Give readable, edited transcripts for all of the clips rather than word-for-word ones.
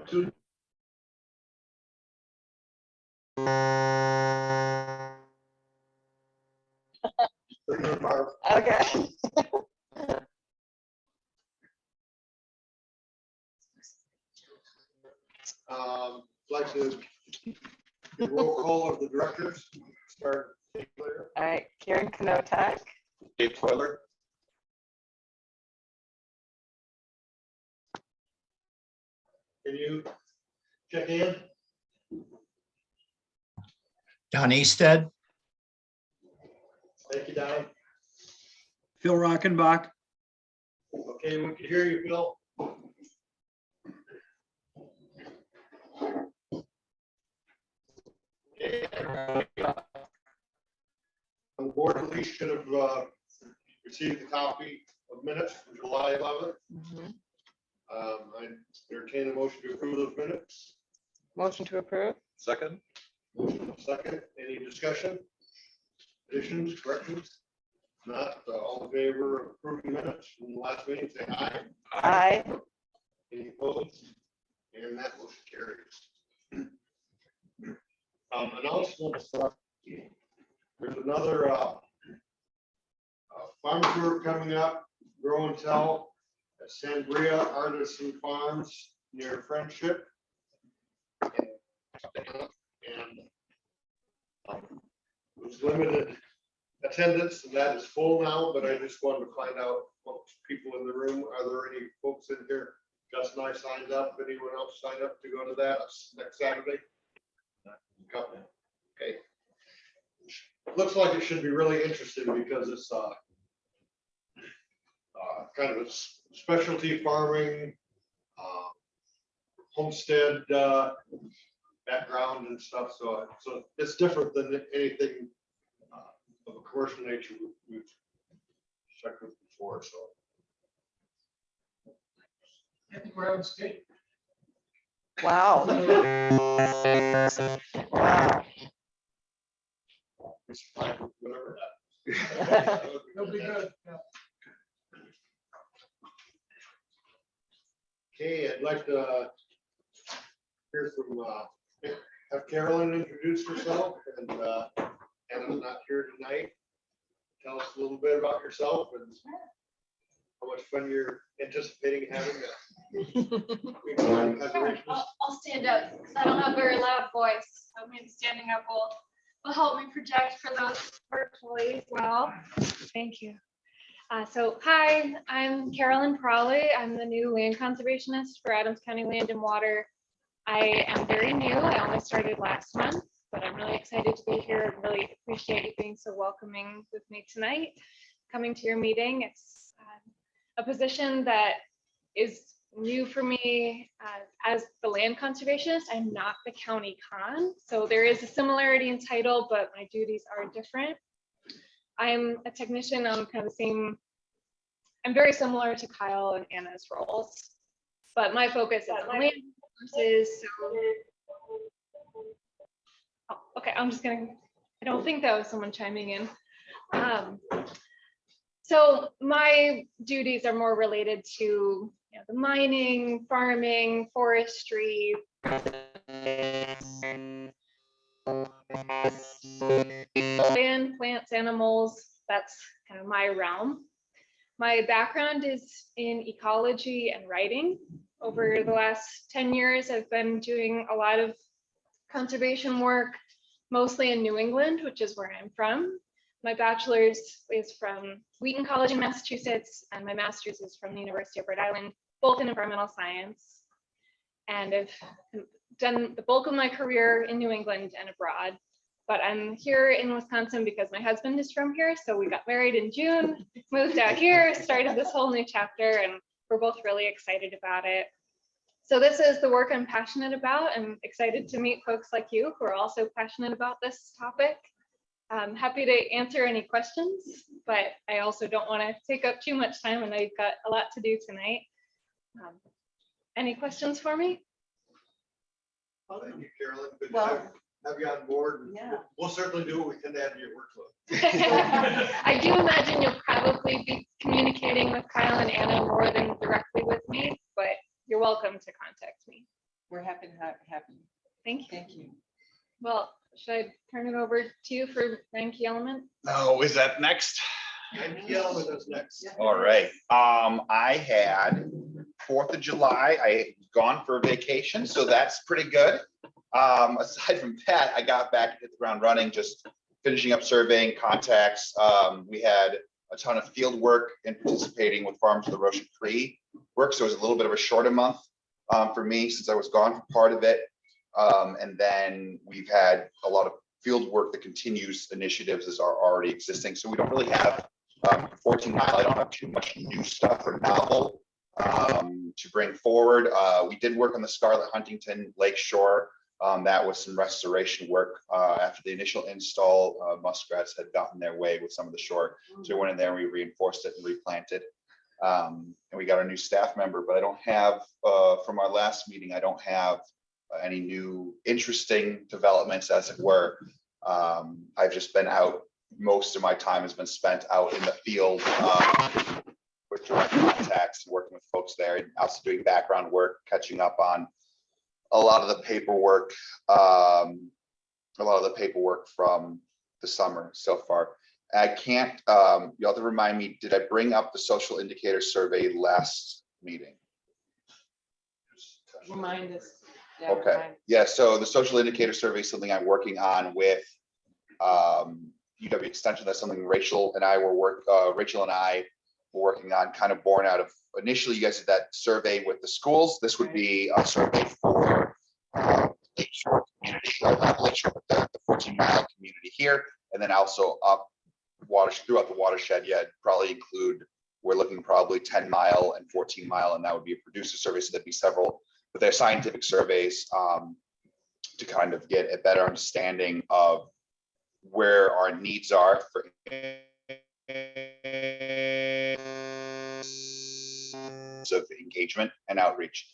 two. Okay. Like to roll call of the directors. Start. All right, Karen Knotek. Dave Toiler. Can you check in? Don Easted. Thank you, Don. Phil Rockenbach. Okay, we can hear you, Phil. The board at least should have received a copy of minutes from July 11th. I entertain a motion to approve those minutes. Motion to approve. Second. Motion second. Any discussion? Additions, corrections? Not all in favor of approving minutes from the last meeting, say aye. Aye. Any opposed? And that motion carries. Announcements. There's another farm tour coming up, Grow and Tell at Sangria Artisan Farms near Friendship. And it was limited attendance, and that is full now, but I just wanted to find out what people in the room, are there any folks in here? Gus and I signed up, anyone else signed up to go to that next Saturday? Couple. Okay. Looks like it should be really interesting because it's kind of a specialty farming, homestead background and stuff. So it's different than anything of a commercial nature we've checked with before. So I think we're out of state. Wow. Wow. Whatever. It'll be good. Okay, I'd like to hear from have Carolyn introduce herself, and Anna's not here tonight. Tell us a little bit about yourself and how much fun you're anticipating having. Sure. I'll stand up because I don't have a very loud voice. So maybe standing up will help me project for those virtually as well. Thank you. So hi, I'm Carolyn Pralle. I'm the new land conservationist for Adams County Land and Water. I am very new. I only started last month, but I'm really excited to be here and really appreciate you being so welcoming with me tonight. Coming to your meeting, it's a position that is new for me as the land conservationist. I'm not the county con, so there is a similarity in title, but my duties are different. I'm a technician on kind of the same, I'm very similar to Kyle and Anna's roles, but my focus is on land resources. Oh, okay, I'm just gonna, I don't think that was someone chiming in. So my duties are more related to the mining, farming, forestry, land, plants, animals. That's kind of my realm. My background is in ecology and writing. Over the last 10 years, I've been doing a lot of conservation work, mostly in New England, which is where I'm from. My bachelor's is from Wheaton College in Massachusetts, and my master's is from the University of Rhode Island, both in environmental science. And I've done the bulk of my career in New England and abroad, but I'm here in Wisconsin because my husband is from here. So we got married in June, moved out here, started this whole new chapter, and we're both really excited about it. So this is the work I'm passionate about. I'm excited to meet folks like you who are also passionate about this topic. I'm happy to answer any questions, but I also don't want to take up too much time. I know you've got a lot to do tonight. Any questions for me? Well, thank you, Carolyn. Good Well, to have you on board. yeah. We'll certainly do what we can to add to your workload. I do imagine you'll probably be communicating with Kyle and Anna more than directly with me, but you're welcome to contact me. We're happy to have you. Thank you. Thank you. Well, should I turn it over to you for Yankee Element? No, is that next? And Yellen is next. All right. I had 4th of July. I had gone for a vacation, so that's pretty good. Aside from that, I got back and hit the ground running, just finishing up surveying contacts. We had a ton of field work and participating with Farms of the Roche Cree work, so it was a little bit of a shorter month for me since I was gone for part of it. And then we've had a lot of field work that continues initiatives as are already existing. So we don't really have 14 Mile. I don't have too much new stuff or novel to bring forward. We did work on the Scarlet Huntington Lakeshore. That was some restoration work after the initial install. Muskrats had gotten their way with some of the shore. So we went in there and we reinforced it and replanted. And we got a new staff member, but I don't have, from our last meeting, I don't have any new interesting developments, as it were. I've just been out. Most of my time has been spent out in the field with direct contacts, working with folks there, and also doing background work, catching up on a lot of the paperwork, from the summer so far. I can't, you'll have to remind me, did I bring up the social indicator survey last meeting? Remind us. Yeah, Okay, remind- yeah, so the social indicator survey is something I'm working on with UW Extension. That's something Rachel and I were working on, kind of born out of, initially you guys did that survey with the schools. This would be a survey for Lakeshore community, not Lakeshore, but the 14 Mile community here, and then also up throughout the watershed. Yeah, probably include, we're looking probably 10 Mile and 14 Mile, and that would be a producer survey. So there'd be several, but they're scientific surveys to kind of get a better understanding of where our needs are for of engagement and outreach.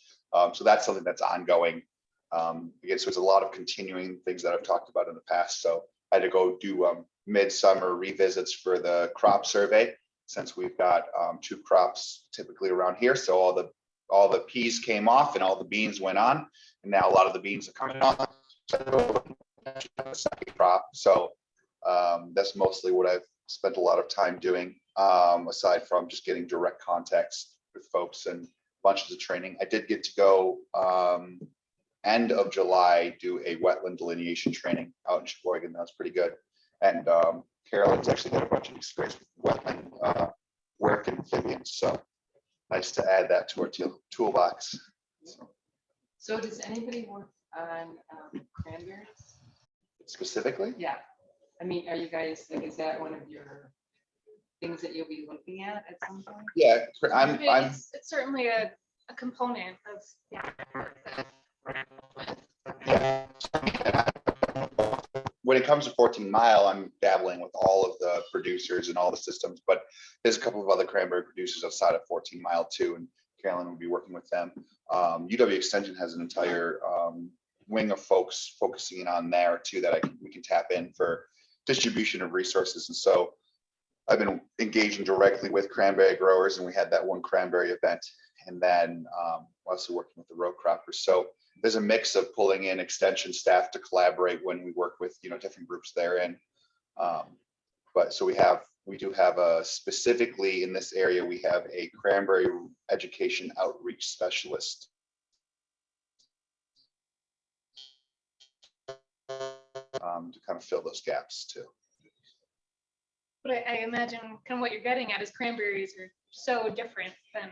So that's something that's ongoing. Again, so it's a lot of continuing things that I've talked about in the past. So I had to go do midsummer revisits for the crop survey, since we've got 2 crops typically around here. So all the peas came off and all the beans went on, and now a lot of the beans are coming on. Second crop. So that's mostly what I've spent a lot of time doing, aside from just getting direct contacts with folks and bunches of training. I did get to go end of July, do a wetland delineation training out in Sheboygan. That was pretty good. And Carolyn's actually got a bunch of experience with wetland work and amphibians. So nice to add that to our toolbox. So does anybody work on cranberries? Specifically? Yeah. I mean, are you guys, like, is that one of your things that you'll be looking at some point? Yeah, I'm It's certainly a component of, yeah. When it comes to 14 Mile, I'm dabbling with all of the producers and all the systems, but there's a couple of other cranberry producers outside of 14 Mile too, and Carolyn will be working with them. UW Extension has an entire wing of folks focusing on there too that we can tap in for distribution of resources. And so I've been engaging directly with cranberry growers, and we had that one cranberry event, and then also working with the row croppers. So there's a mix of pulling in extension staff to collaborate when we work with, different groups therein. But so we do have a, specifically in this area, we have a cranberry education outreach specialist. To kind of fill those gaps too. but I imagine kind of what you're getting at is cranberries are so different than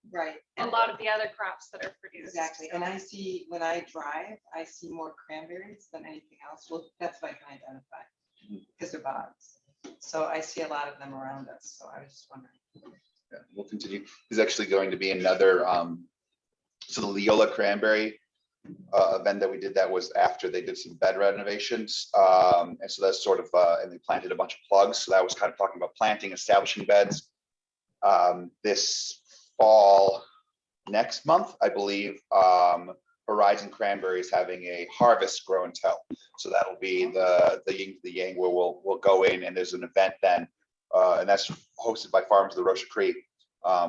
Right. a lot of the other crops that are produced. Exactly. And I see, when I drive, I see more cranberries than anything else. Well, that's what I can identify, because they're bogs. So I see a lot of them around us. So I was just wondering. Yeah, we'll continue. There's actually going to be another, so the Leola cranberry event that we did, that was after they did some bed renovations. And so that's sort of, and they planted a bunch of plugs. So that was kind of talking about planting, establishing beds. This fall, next month, I believe, Horizon Cranberry is having a harvest grow and tell. So that'll be the yin to the yang, where we'll go in, and there's an event then, and that's hosted by Farms of the Roche Cree.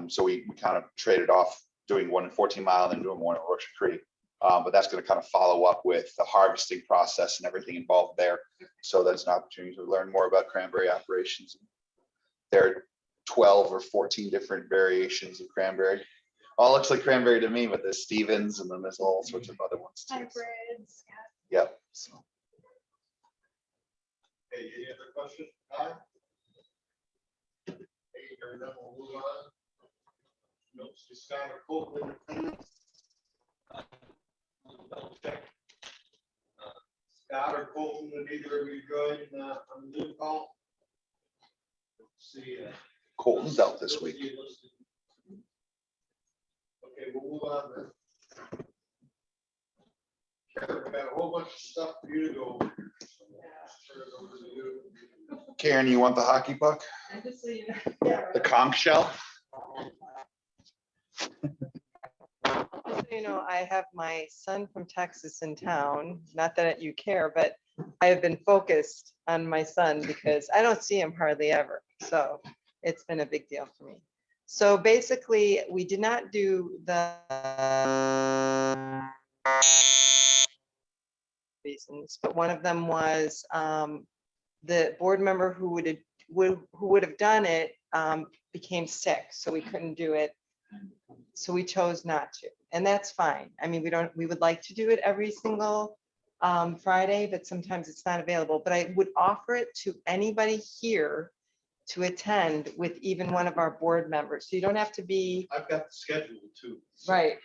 So we kind of traded off doing one in 14 Mile and then doing one at Roche Cree. But that's going to kind of follow up with the harvesting process and everything involved there. So that's an opportunity to learn more about cranberry operations. There are 12 or 14 different variations of cranberry. All looks like cranberry to me, but there's Stevens and then there's all sorts of other ones too. Hybrids. Yep. So, Hey, any other questions? Hi. Hey, hearing none, we'll move on. Notes to Scott or Colton. Double check. Scott or Colton, would either of you join on the Zoom call? Let's see. Colton's out this week. Okay, we'll move on then. Karen, we got a whole bunch of stuff for you to go over. So we'll turn it over to you. Karen, you want the hockey puck? And just so you know. The conch shell? Just so you know, I have my son from Texas in town. Not that you care, but I have been focused on my son because I don't see him hardly ever. So it's been a big deal for me. So basically, we did not do the reasons, but one of them was the board member who would have done it became sick, so we couldn't do it. So we chose not to, and that's fine. I mean, we would like to do it every single Friday, but sometimes it's not available. But I would offer it to anybody here to attend with even one of our board members. So you don't have to be I've got the schedule too. right.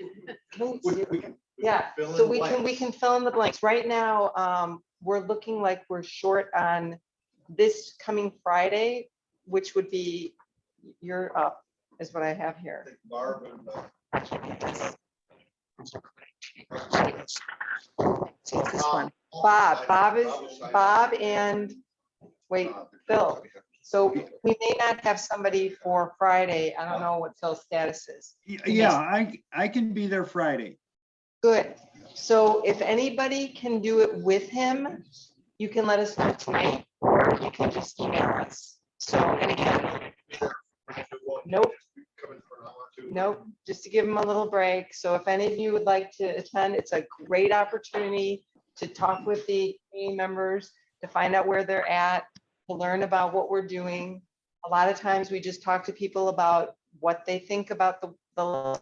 Yeah, so we can fill in the blanks. Right now, we're looking like we're short on this coming Friday, which would be, you're up, is what I have here. Barb and. So it's this one. Bob and, wait, Phil. So we may not have somebody for Friday. I don't know what Phil's status is. Yeah, I can be there Friday. Good. So if anybody can do it with him, you can let us know tonight, or you can just email us. So, and again, nope, nope, just to give him a little break. So if any of you would like to attend, it's a great opportunity to talk with the community members, to find out where they're at, to learn about what we're doing. A lot of times we just talk to people about what they think about the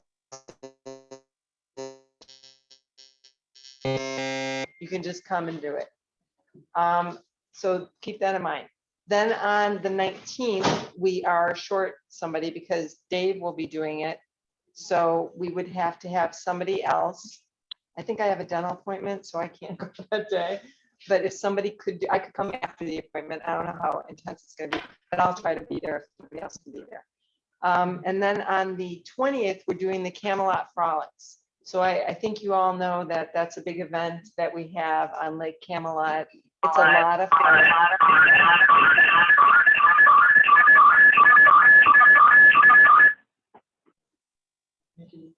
you can just come and do it. So keep that in mind. Then on the 19th, we are short somebody because Dave will be doing it. So we would have to have somebody else. I think I have a dental appointment, so I can't go that day. But if somebody could, I could come after the appointment. I don't know how intense it's gonna be, but I'll try to be there if somebody else can be there. And then on the 20th, we're doing the Camelot Frolics. So I think you all know that that's a big event that we have on Lake Camelot. It's a lot of fun.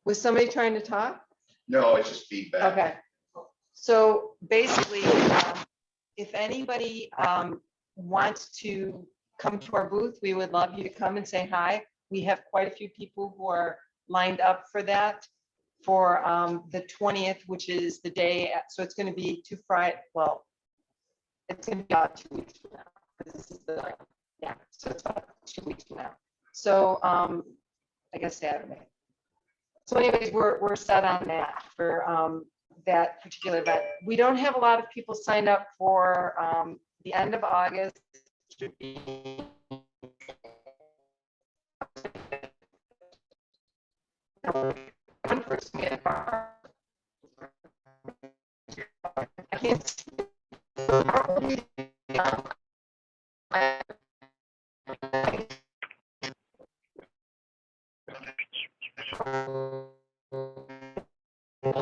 Was somebody trying to talk? No, it's just feedback. Okay. So basically, if anybody wants to come to our booth, we would love you to come and say hi. We have quite a few people who are lined up for that for the 20th, which is the day. So it's going to be two Friday. Well, it's going to be about 2 weeks from now. This is the, yeah, so it's about 2 weeks from now. So I guess Saturday. So anyways, we're set on that for that particular event. We don't have a lot of people signed up for the end of August. One person get I can't see.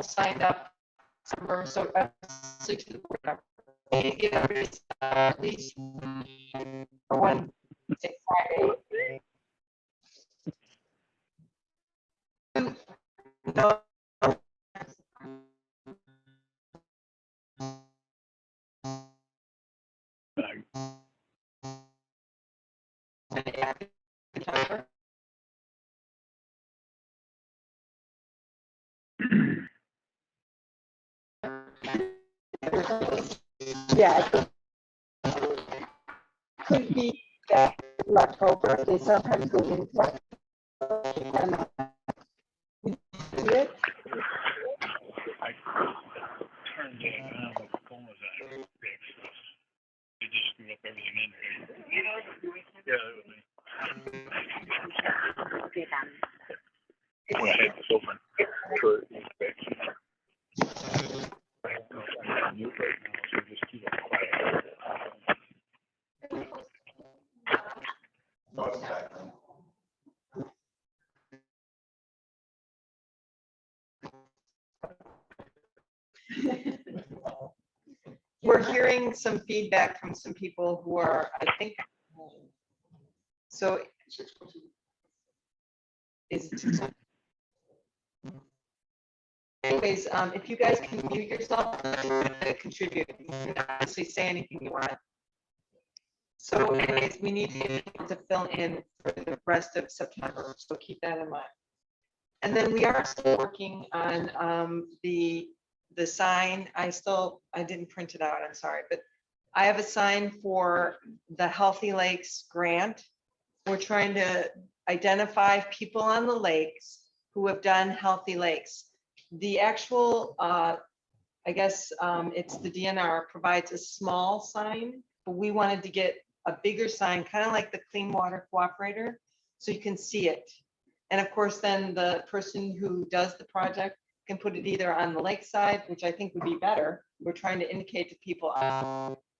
Signed up so get at least one Friday. No. Yeah. Could be that October, they sometimes go into. And see it? I turned it on, but the phone was on fixed. They just screwed up everything in there. Yeah, that was me. When I had this open for inspection. I don't know if I can mute right now, so just keep it quiet. We're hearing some feedback from some people who are, I think, so is it anyways, if you guys can mute yourself, contribute, you can obviously say anything you want. So anyways, we need to fill in for the rest of September, so keep that in mind. And then we are still working on the sign. I didn't print it out, I'm sorry, but I have a sign for the Healthy Lakes grant. We're trying to identify people on the lakes who have done Healthy Lakes. The actual, I guess it's the DNR provides a small sign, but we wanted to get a bigger sign, kind of like the Clean Water Cooperator, so you can see it. And of course, then the person who does the project can put it either on the lakeside, which I think would be better. We're trying to indicate to people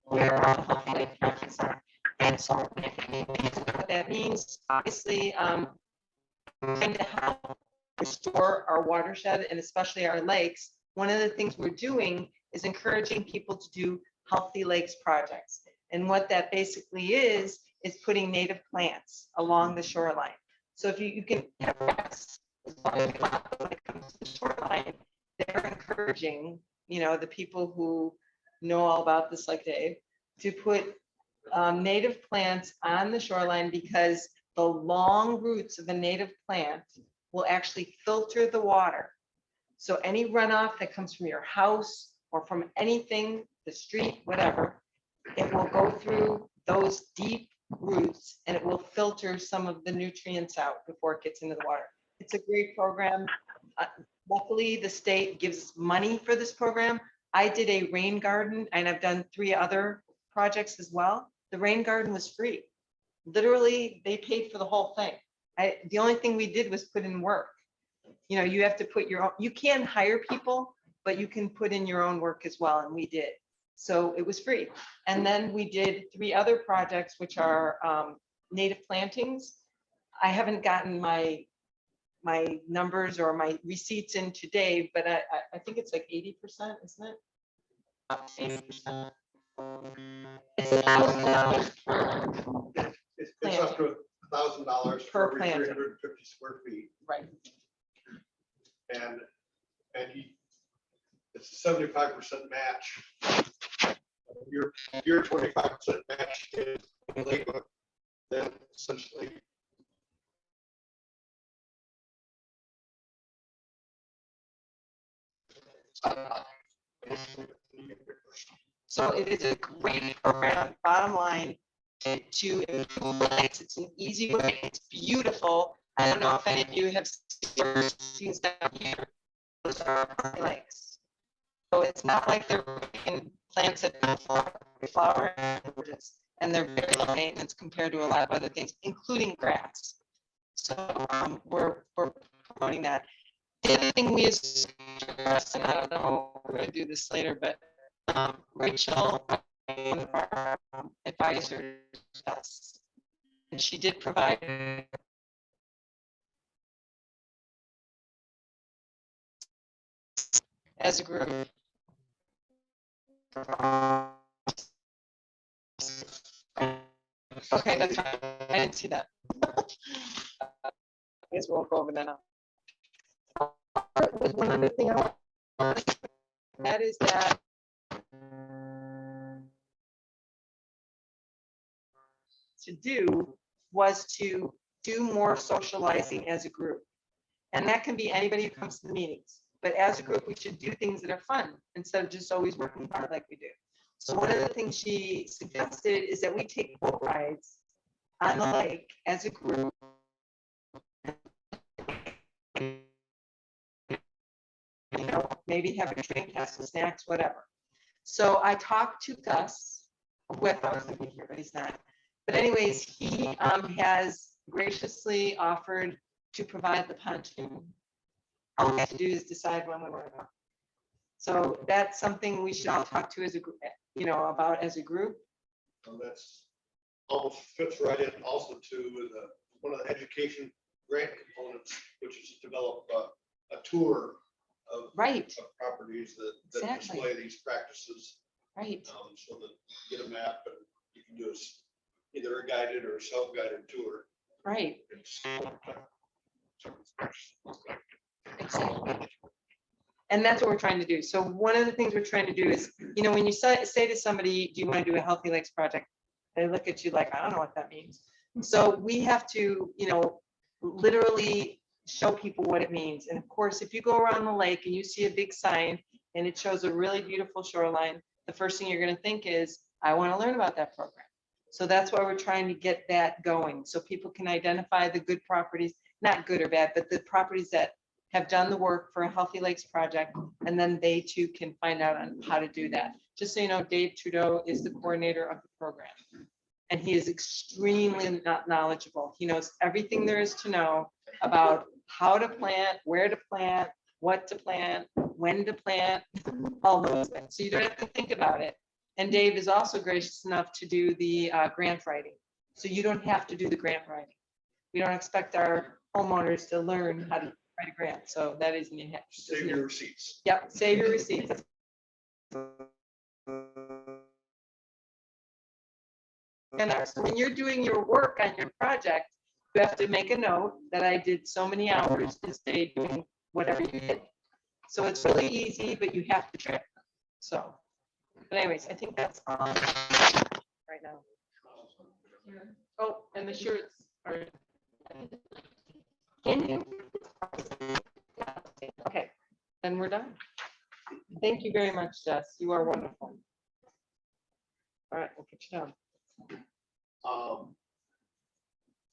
where all the Healthy Lake projects are. And so what that means, obviously, trying to help restore our watershed and especially our lakes. One of the things we're doing is encouraging people to do Healthy Lakes projects. And what that basically is putting native plants along the shoreline. So if you can have grass, as long as when it comes to the shoreline, they're encouraging, the people who know all about this, like Dave, to put native plants on the shoreline, because the long roots of a native plant will actually filter the water. So any runoff that comes from your house or from anything, the street, whatever, it will go through those deep roots and it will filter some of the nutrients out before it gets into the water. It's a great program. Luckily, the state gives money for this program. I did a rain garden and I've done 3 other projects as well. The rain garden was free. Literally, they paid for the whole thing. The only thing we did was put in work. You have to put your own, you can hire people, but you can put in your own work as well, and we did. So it was free. And then we did 3 other projects, which are native plantings. I haven't gotten my numbers or my receipts in today, but I think it's like 80%, isn't it? 80%. It's $1,000 per It's up to $1,000 for every planter. 350 square feet. Right. And it's a 75% match. Your 25% match is illegal, then essentially. So it is a great program. Bottom line, to improve lakes. It's an easy way. It's beautiful. I don't know if any of you have seen down here. Those are lakes. So it's not like they're putting plants that don't flower, and they're very low maintenance compared to a lot of other things, including grass. So we're promoting that. The other thing we as, and I don't know, we're going to do this later, but Rachel, one of our advisors, and she did provide as a group. Okay, that's fine. I didn't see that. I guess we won't go over that now. One other thing I want, that is that to do was to do more socializing as a group. And that can be anybody who comes to the meetings. but as a group, we should do things that are fun instead of just always working hard like we do. So one of the things she suggested is that we take boat rides on the lake as a group. You know, maybe have a drink, have some snacks, whatever. So I talked to Gus, who I thought was gonna be here, but he's not. But anyways, he has graciously offered to provide the pontoon. All we have to do is decide when we want to go. So that's something we should all talk to as a group, you know, about as a group. And that's almost fits right in also to the, one of the education grant components, which is to develop a tour of Right, of properties that Exactly. display these practices. right. So that you get a map and you can do either a guided or self-guided tour. Right. Exactly. And that's what we're trying to do. So one of the things we're trying to do is, you know, when you say to somebody, do you want to do a Healthy Lakes project? They look at you like, I don't know what that means. So we have to, you know, literally show people what it means. And of course, if you go around the lake and you see a big sign and it shows a really beautiful shoreline, the first thing you're going to think is, I want to learn about that program. So that's why we're trying to get that going, so people can identify the good properties, not good or bad, but the properties that have done the work for a Healthy Lakes project, and then they too can find out on how to do that. Just so you know, Dave Trudeau is the coordinator of the program, and he is extremely knowledgeable. He knows everything there is to know about how to plant, where to plant, what to plant, when to plant, all those things. So you don't have to think about it. And Dave is also gracious enough to do the grant writing. So you don't have to do the grant writing. We don't expect our homeowners to learn how to write a grant. So that isn't it. Save your receipts. Yep, save your receipts. And so when you're doing your work on your project, you have to make a note that I did so many hours this day doing whatever you did. So it's really easy, but you have to track them. So, but anyways, I think that's all right now. Oh, and the shirts are. Can you? Okay, then we're done. Thank you very much, Jess. You are wonderful. All right, we'll get you down.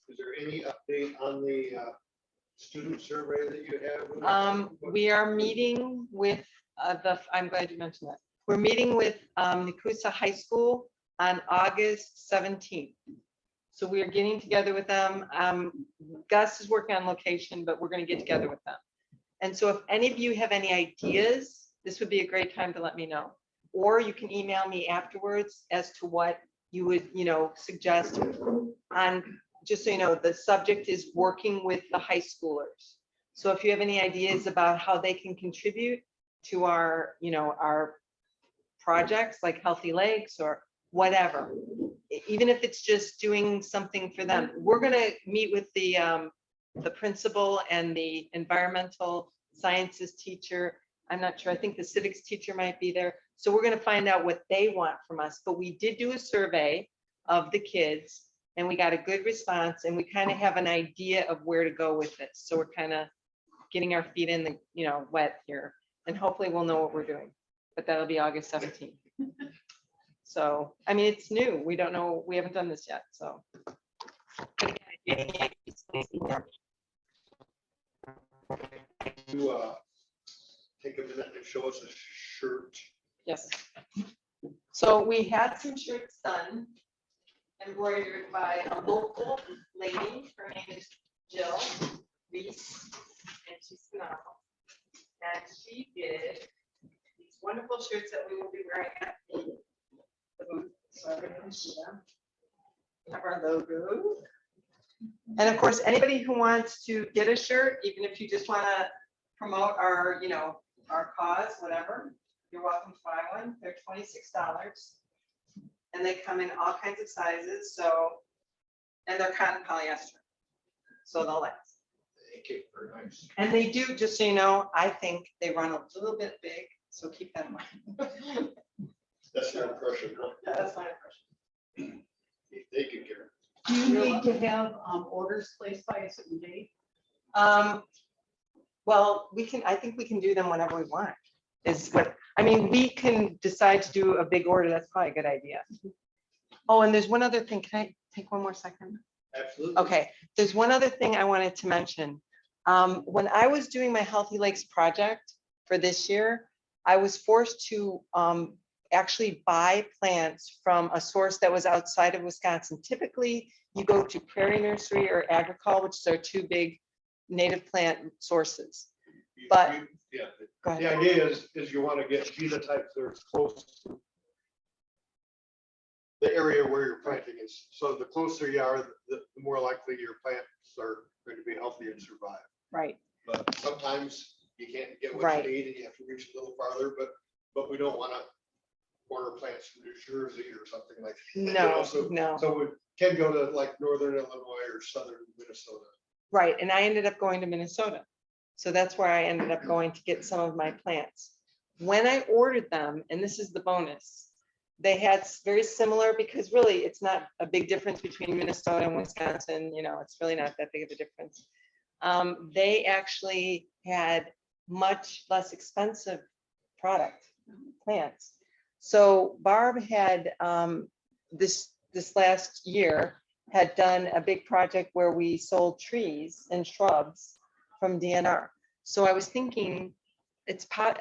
Is there any update on the student survey that you have? We are meeting with I'm glad you mentioned that. We're meeting with Nekoosa High School on August 17th. So we are getting together with them. Gus is working on location, but we're going to get together with them. And so if any of you have any ideas, this would be a great time to let me know. Or you can email me afterwards as to what you would, you know, suggest on, just so you know, the subject is working with the high schoolers. So if you have any ideas about how they can contribute to our, you know, our projects like Healthy Lakes or whatever, even if it's just doing something for them, we're going to meet with the principal and the environmental sciences teacher. I'm not sure. I think the civics teacher might be there. So we're going to find out what they want from us. But we did do a survey of the kids and we got a good response, and we kind of have an idea of where to go with this. So we're kind of getting our feet in the, you know, wet here, and hopefully we'll know what we're doing. But that'll be August 17th. So, I mean, it's new. We don't know. We haven't done this yet. So. You take a minute and show us a shirt. Yes. So we had some shirts done, embroidered by a local lady. Her name is Jill Reese, and she's phenomenal. And she did these wonderful shirts that we will be wearing at the booth. So everyone can see them. We have our logo. And of course, anybody who wants to get a shirt, even if you just want to promote our, you know, our cause, whatever, you're welcome to buy one. They're $26. And they come in all kinds of sizes. So, and they're cotton polyester. So they'll last. Thank you, very nice. And they do, just so you know, I think they run a little bit big. So keep that in mind. That's your impression, huh? Yeah, that's my impression. If they could get it. Do you need to have orders placed by a certain date? Well, I think we can do them whenever we want. Is what, I mean, we can decide to do a big order. That's probably a good idea. Oh, and there's one other thing. Can I take one more second? Absolutely. Okay, there's one other thing I wanted to mention. When I was doing my Healthy Lakes project for this year, I was forced to actually buy plants from a source that was outside of Wisconsin. Typically, you go to Prairie Nursery or Agricole, which are two big native plant sources. But Yeah, go the ahead. idea is you want to get genotypes that are close to the area where you're planting is. So the closer you are, the more likely your plants are going to be healthy and survive. Right. But sometimes you can't get what Right. you need and you have to reach a little farther, but we don't want to order plants from New Jersey or something like that. you know, No, so- no. So we can go to like northern Illinois or southern Minnesota. Right, and I ended up going to Minnesota. So that's where I ended up going to get some of my plants. When I ordered them, and this is the bonus, they had very similar, because really it's not a big difference between Minnesota and Wisconsin, you know, it's really not that big of a difference. They actually had much less expensive product, plants. So Barb had, this last year, had done a big project where we sold trees and shrubs from DNR. So I was thinking, I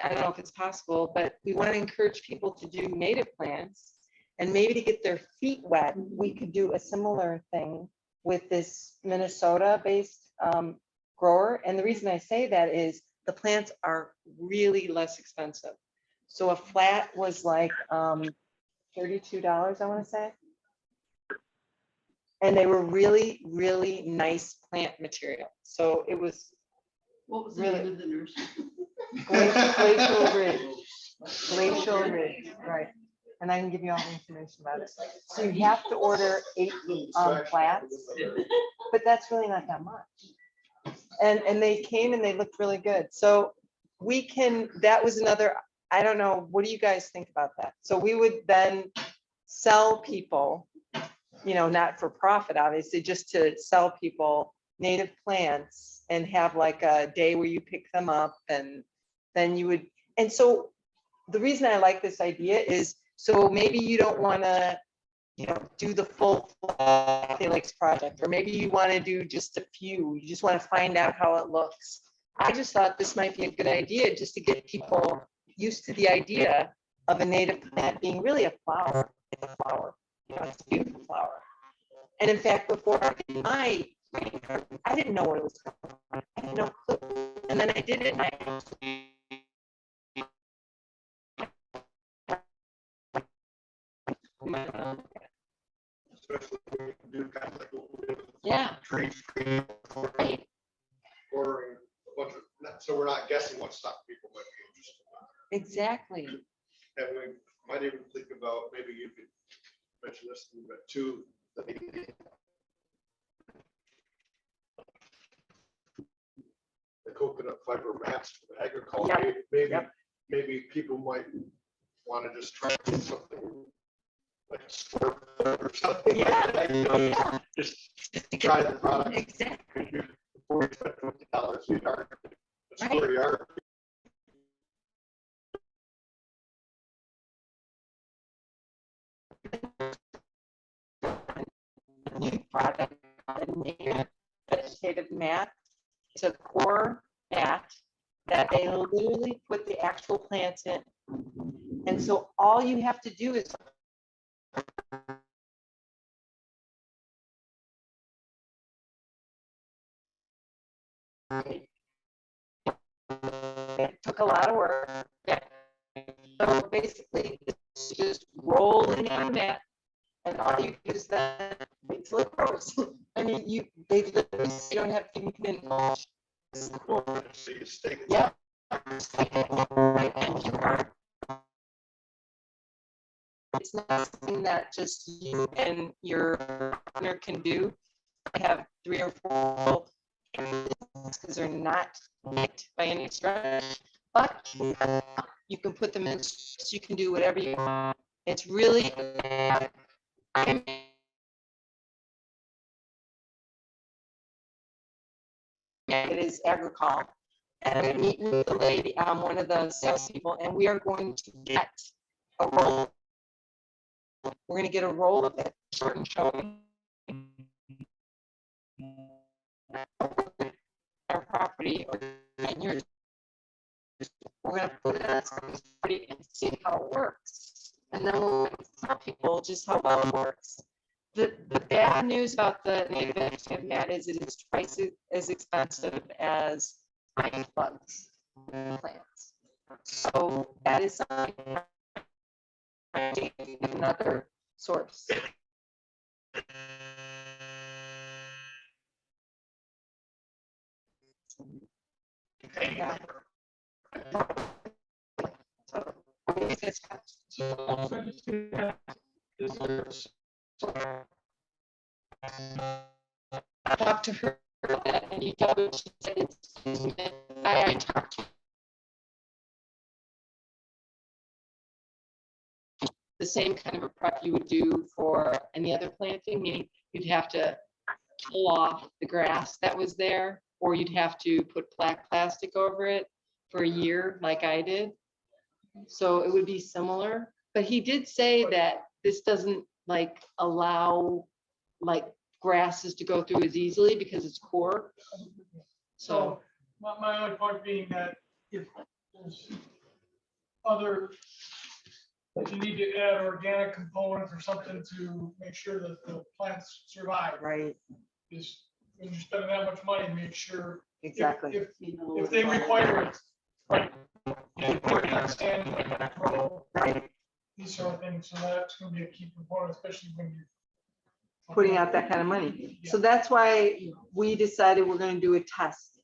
don't know if it's possible, but we want to encourage people to do native plants, and maybe to get their feet wet, we could do a similar thing with this Minnesota-based grower. And the reason I say that is the plants are really less expensive. So a flat was like $32, I want to say. And they were really, really nice plant material. So it was What was the really name of the nursery? Glacial Ridge. Glacial Ridge, right. And I can give you all the information about it. So you have to order 8 flats, but that's really not that much. And they came and they looked really good. So we can, that was another, I don't know, what do you guys think about that? So we would then sell people, you know, not for profit, obviously, just to sell people native plants and have like a day where you pick them up, and then you would, and so the reason I like this idea is, so maybe you don't want to, you know, do the full Healthy Lakes project, or maybe you want to do just a few, you just want to find out how it looks. I just thought this might be a good idea, just to get people used to the idea of a native plant being really a flower. It's a flower, you know, it's a beautiful flower. And in fact, before I did my green garden, I didn't know what it was called. I had no clue. And then I did it, and I Especially when you can do kind of like what we did with yeah, tree screen, right. ordering a bunch of, so we're not guessing what stuff people might be interested in. Exactly. And we might even think about, maybe you could mention this, but too, the coconut fiber mats for agriculture. Yep, Maybe, yep. maybe people might want to just try to do something like a square foot or something Yeah, like that, you know, yeah. just try the product. Exactly. Before you spend $50 a yard, a Right. square yard. New product, vegetative mat. It's a core mat that they literally put the actual plants in. And so all you have to do is it took a lot of work. So basically, it's just roll in your mat, and all you do is then wait till it grows. I mean, they literally, you don't have to even in mulch. It's cool. So you stake it. Yeah. Right in your garden. It's not something that just you and your partner can do. I have 3 or 4 because they're not linked by any stretch, but you can put them in, so you can do whatever you want. It's really, it is agricole. And I meet with the lady, one of the salespeople, and we are going to get a roll. We're gonna get a roll of it, short and showing our property over 10 years. We're gonna put it on somebody's property and see how it works. And then we'll tell people just how well it works. The bad news about the native vegetable mat is it is twice as expensive as buying plugs plants. So that is something another source. Yeah. So, I talked to her and you tell her she said I talked to the same kind of a prep you would do for any other planting, meaning you'd have to pull off the grass that was there, or you'd have to put black plastic over it for a year like I did. So it would be similar, but he did say that this doesn't like allow like grasses to go through as easily because it's core. So, My only point being that if there's other, if you need to add organic components or something to make sure that the plants survive, right, is when you're spending that much money, make sure. exactly. If they require it, right, you put it on stand, grow, these sort of things, so that's gonna be a key component, especially when you're Putting out that kind of money. So that's why we decided we're gonna do a test.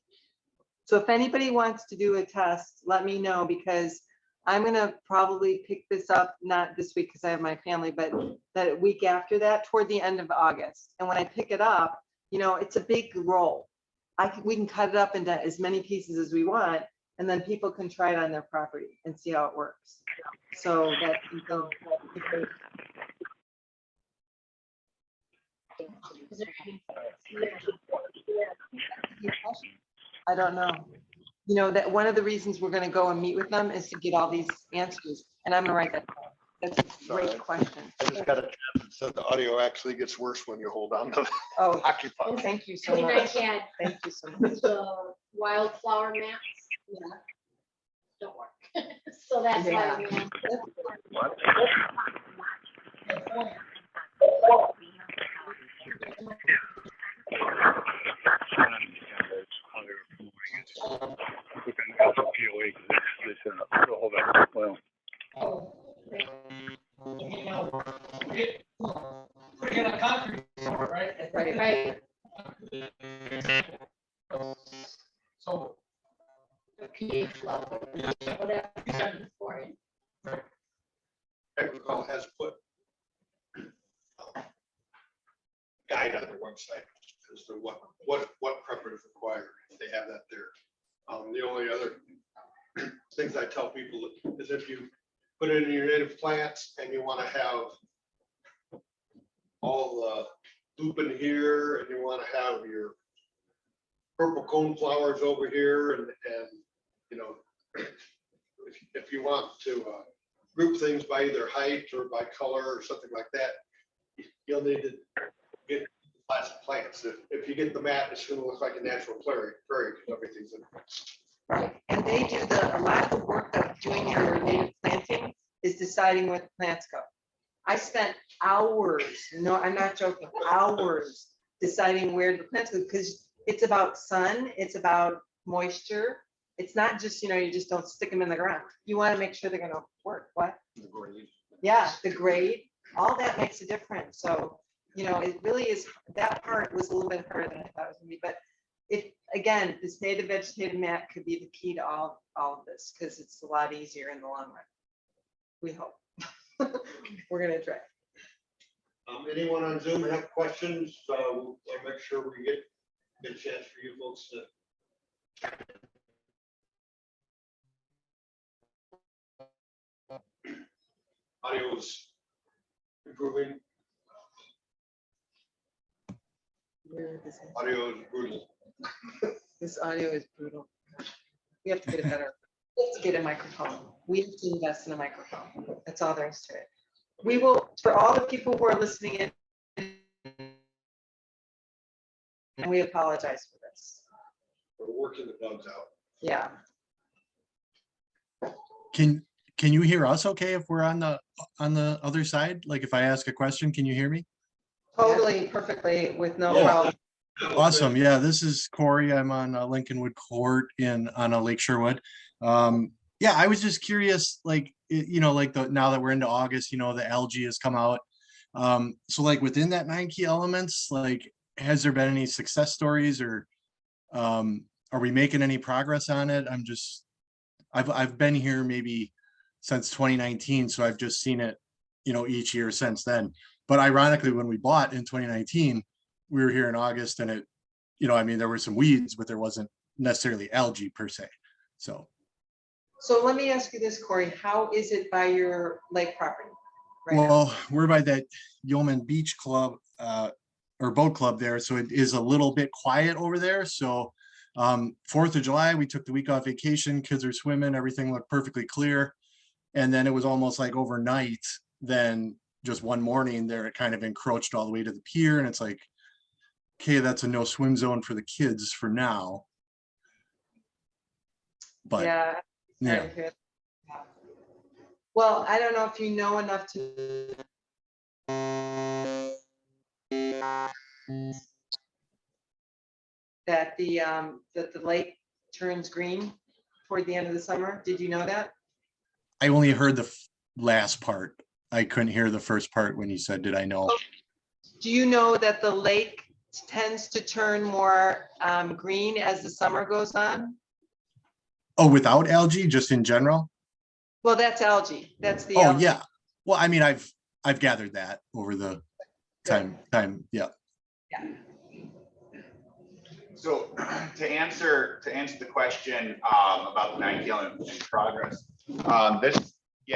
So if anybody wants to do a test, let me know, because I'm gonna probably pick this up, not this week because I have my family, but that week after that, toward the end of August. And when I pick it up, you know, it's a big roll. We can cut it up into as many pieces as we want, and then people can try it on their property and see how it works. So that people. I don't know. You know, that one of the reasons we're gonna go and meet with them is to get all these answers, and I'm gonna write that down. That's a great question. I just got a chat that said the audio actually gets worse when you hold on to the Oh, hockey puck. thank you so And I much. had Thank you so much. the wildflower maps, yeah, don't work. So that's Yeah. why. Well, putting it on concrete, right? Right. So. The pH level, whatever you're looking for it. Agricole has put guide on their website as to what prep is required. They have that there. The only other things I tell people is if you put it in your native plants and you want to have all the loop in here and you want to have your purple cone flowers over here and you know, if you want to group things by either height or by color or something like that, you'll need to get plastic plants. If you get the mat, it's going to look like a natural prairie because everything's in it. Right, and they do a lot of the work of doing your native planting is deciding where the plants go. I spent hours, no, I'm not joking, hours deciding where the plants go, because it's about sun, it's about moisture. It's not just, you know, you just don't stick them in the ground. You want to make sure they're going to work. What? The grade. Yeah, the grade, all that makes a difference. So, you know, it really is, that part was a little bit harder than I thought it was gonna be, but if, again, this native vegetative mat could be the key to all of this, because it's a lot easier in the long run. We hope. We're gonna try. Anyone on Zoom have questions? I'll make sure we get a chance for you folks to. Audio is improving. Where is it? Audio is brutal. This audio is brutal. We have to get a better, we have to get a microphone. We have to invest in a microphone. That's all there is to it. We will, for all the people who are listening in, and we apologize for this. We're working the bugs out. Yeah. Can you hear us okay if we're on the other side? Like if I ask a question, can you hear me? Totally, perfectly, with no Yeah. problem. Awesome. Yeah, this is Corey. I'm on Lincolnwood Court on Lake Sherwood. Yeah, I was just curious, like, you know, like now that we're into August, you know, the algae has come out. So like within that 9 key elements, like, has there been any success stories or are we making any progress on it? I've been here maybe since 2019, so I've just seen it, you know, each year since then. But ironically, when we bought in 2019, we were here in August and it, you know, I mean, there were some weeds, but there wasn't necessarily algae per se. So let me ask you this, Corey, how is it by your lake property? Right now? well, we're by that Yeoman Beach Club or boat club there. So it is a little bit quiet over there. So 4th of July, we took the week off vacation, kids are swimming, everything looked perfectly clear. And then it was almost like overnight, then just one morning there, it kind of encroached all the way to the pier. And it's like, okay, that's a no swim zone for the kids for now. But Yeah. yeah. Sorry to hear that. Well, I don't know if you know enough to. That the lake turns green toward the end of the summer. Did you know that? I only heard the last part. I couldn't hear the first part when you said, did I know? Do you know that the lake tends to turn more green as the summer goes on? Oh, without algae, just in general? Well, that's algae. That's the Oh, algae. yeah. Well, I mean, I've gathered that over the time. Yeah. Yeah. So to answer the question about the 9 key element plan progress,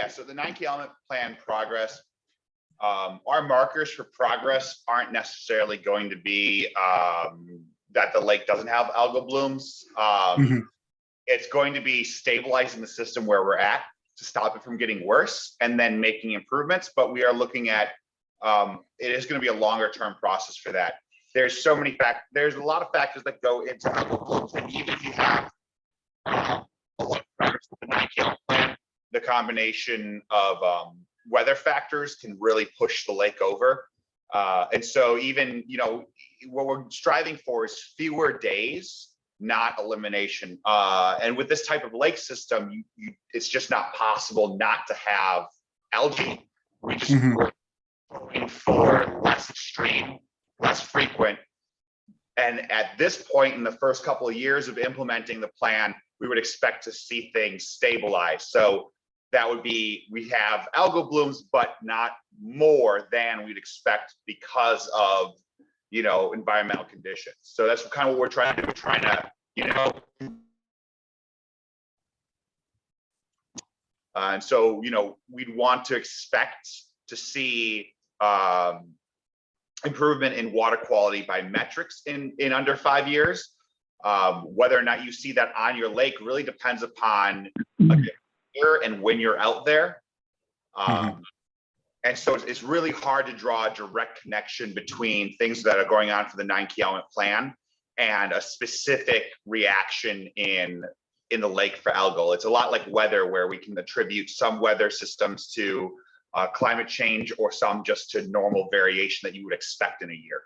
so the 9 key element plan progress, our markers for progress aren't necessarily going to be that the lake doesn't have algal blooms. It's going to be stabilizing the system where we're at to stop it from getting worse and then making improvements. But we are looking at it is going to be a longer term process for that. There's so many there's a lot of factors that go into algal blooms, and even if you have the combination of weather factors can really push the lake over. And so even, you know, what we're striving for is fewer days, not elimination. And with this type of lake system, it's just not possible not to have algae. We just we're going for less extreme, less frequent. And at this point in the first couple of years of implementing the plan, we would expect to see things stabilize. So that would be, we have algal blooms, but not more than we'd expect because of, you know, environmental conditions. So that's kind of what we're trying to do. We're trying to, you know, and so, you know, we'd want to expect to see improvement in water quality by metrics in under 5 years. Whether or not you see that on your lake really depends upon year and when you're out there. And so it's really hard to draw a direct connection between things that are going on for the 9 key element plan and a specific reaction in the lake for algal. It's a lot like weather, where we can attribute some weather systems to climate change or some just to normal variation that you would expect in a year.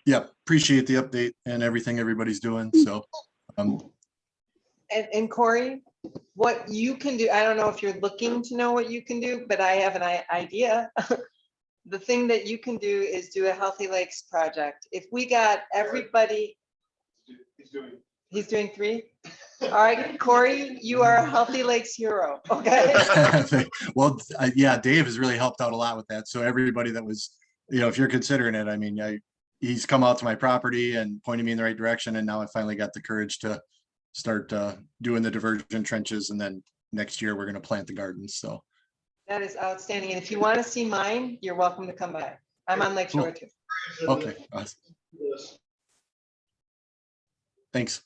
Yeah, appreciate the update and everything everybody's doing. So And Corey, what you can do, I don't know if you're looking to know what you can do, but I have an idea. The thing that you can do is do a Healthy Lakes project. If we got everybody. He's doing 3. All right, Corey, you are a Healthy Lakes hero. Okay. well, yeah, Dave has really helped out a lot with that. So everybody that was, you know, if you're considering it, I mean, he's come out to my property and pointed me in the right direction. And now I finally got the courage to start doing the diversion trenches. And then next year we're going to plant the gardens. So that is outstanding. And if you want to see mine, you're welcome to come by. I'm on Lake Shore too. Okay, awesome. Thanks.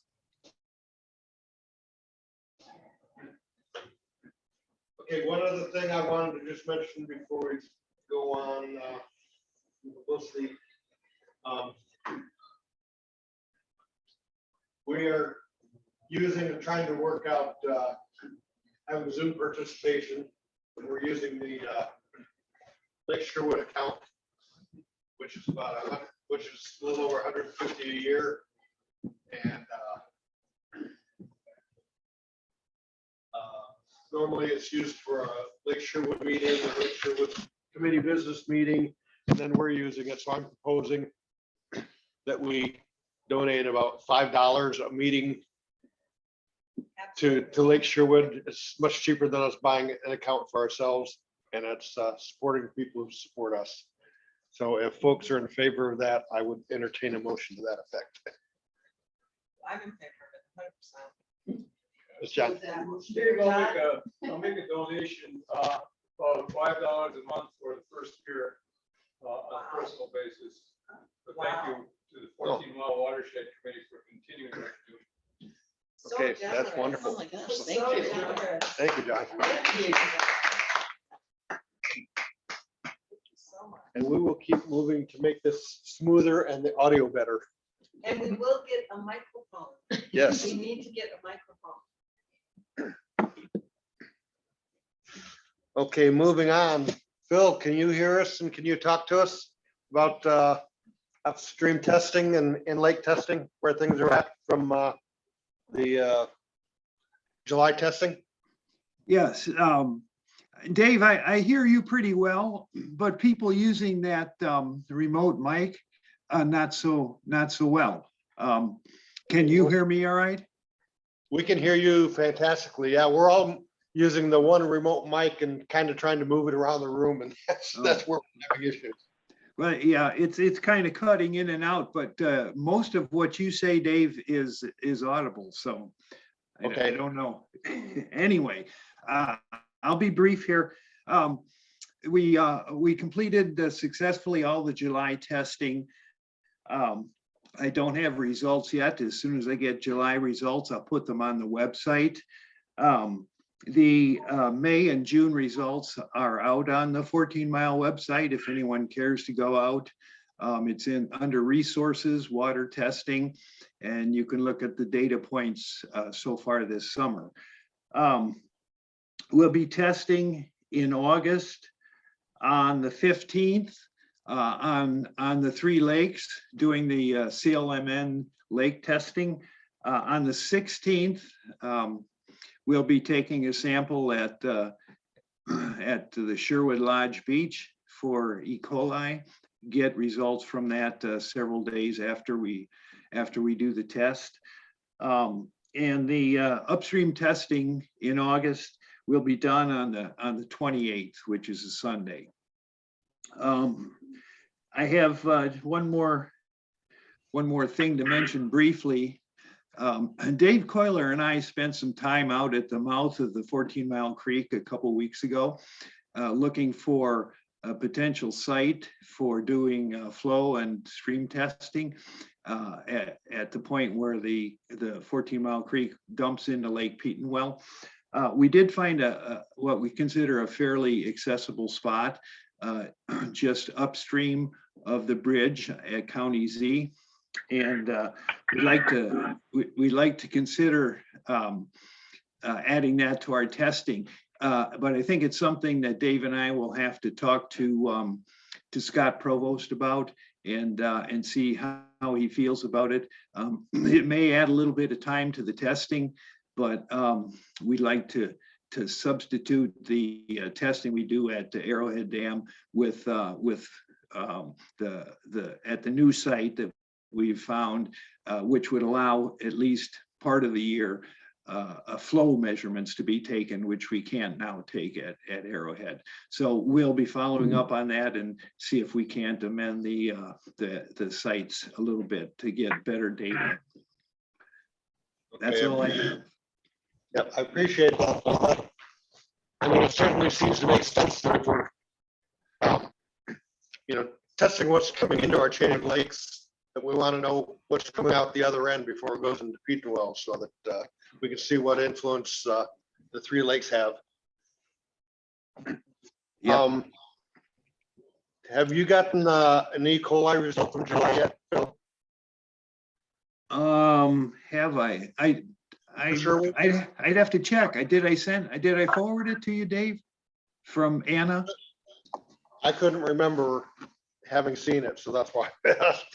Okay, one other thing I wanted to just mention before we go on, publicity. We are using and trying to work out, having Zoom participation. We're using the Lake Sherwood account, which is about which is a little over 150 a year. And normally it's used for a Lake Sherwood meeting, a Lake Sherwood committee business meeting, and then we're using it. So I'm proposing that we donate about $5 a meeting to Lake Sherwood. It's much cheaper than us buying an account for ourselves, and it's supporting people who support us. So if folks are in favor of that, I would entertain a motion to that effect. I'm in favor of it, 100%. Ms. John, Dave, I'll make a donation of $5 a month for the first year on a personal basis. But thank you to the 14 Mile Watershed Committee for continuing what you're doing. So okay, that's generous. wonderful. Oh my gosh, So thank you. Generous. Thank you, John. Thank you. So much. And we will keep moving to make this smoother and the audio better. And we will get a microphone. Yes. We need to get a microphone. Okay, moving on. Phil, can you hear us and can you talk to us about upstream testing and in-lake testing, where things are at from the July testing? Yes, Dave, I hear you pretty well, but people using that remote mic, not so well. Can you hear me all right? We can hear you fantastically. Yeah, we're all using the one remote mic and kind of trying to move it around the room, and that's where we're having issues. Well, yeah, it's kind of cutting in and out, but most of what you say, Dave, is audible. So Okay. I don't know. Anyway, I'll be brief here. We completed successfully all the July testing. I don't have results yet. As soon as I get July results, I'll put them on the website. The May and June results are out on the 14 Mile website if anyone cares to go out. It's under resources, water testing, and you can look at the data points so far this summer. We'll be testing in August on the 15th on the 3 lakes, doing the CLMN lake testing. On the 16th, we'll be taking a sample at the Sherwood Lodge Beach for E. coli. Get results from that several days after we do the test. And the upstream testing in August will be done on the 28th, which is a Sunday. I have one more thing to mention briefly. Dave Coiler and I spent some time out at the mouth of the 14 Mile Creek a couple weeks ago, looking for a potential site for doing flow and stream testing at the point where the 14 Mile Creek dumps into Lake Petenwell. We did find what we consider a fairly accessible spot just upstream of the bridge at County Z. And we'd like to consider adding that to our testing. But I think it's something that Dave and I will have to talk to Scott Provost about and see how he feels about it. It may add a little bit of time to the testing, but we'd like to substitute the testing we do at the Arrowhead Dam with at the new site that we've found, which would allow at least part of the year flow measurements to be taken, which we can't now take at Arrowhead. So we'll be following up on that and see if we can't amend the sites a little bit to get better data. That's Okay. all I have. Yep, I appreciate that. I mean, it certainly seems to make sense that if we're, testing what's coming into our chain of lakes, that we want to know what's coming out the other end before it goes into Petenwell, so that we can see what influence the 3 lakes have. Yeah. Have you gotten an E. coli result from July yet, Phil? Have I? Sure. I'd have to check. Did I forward it to you, Dave? From Anna? I couldn't remember having seen it, so that's why. I asked.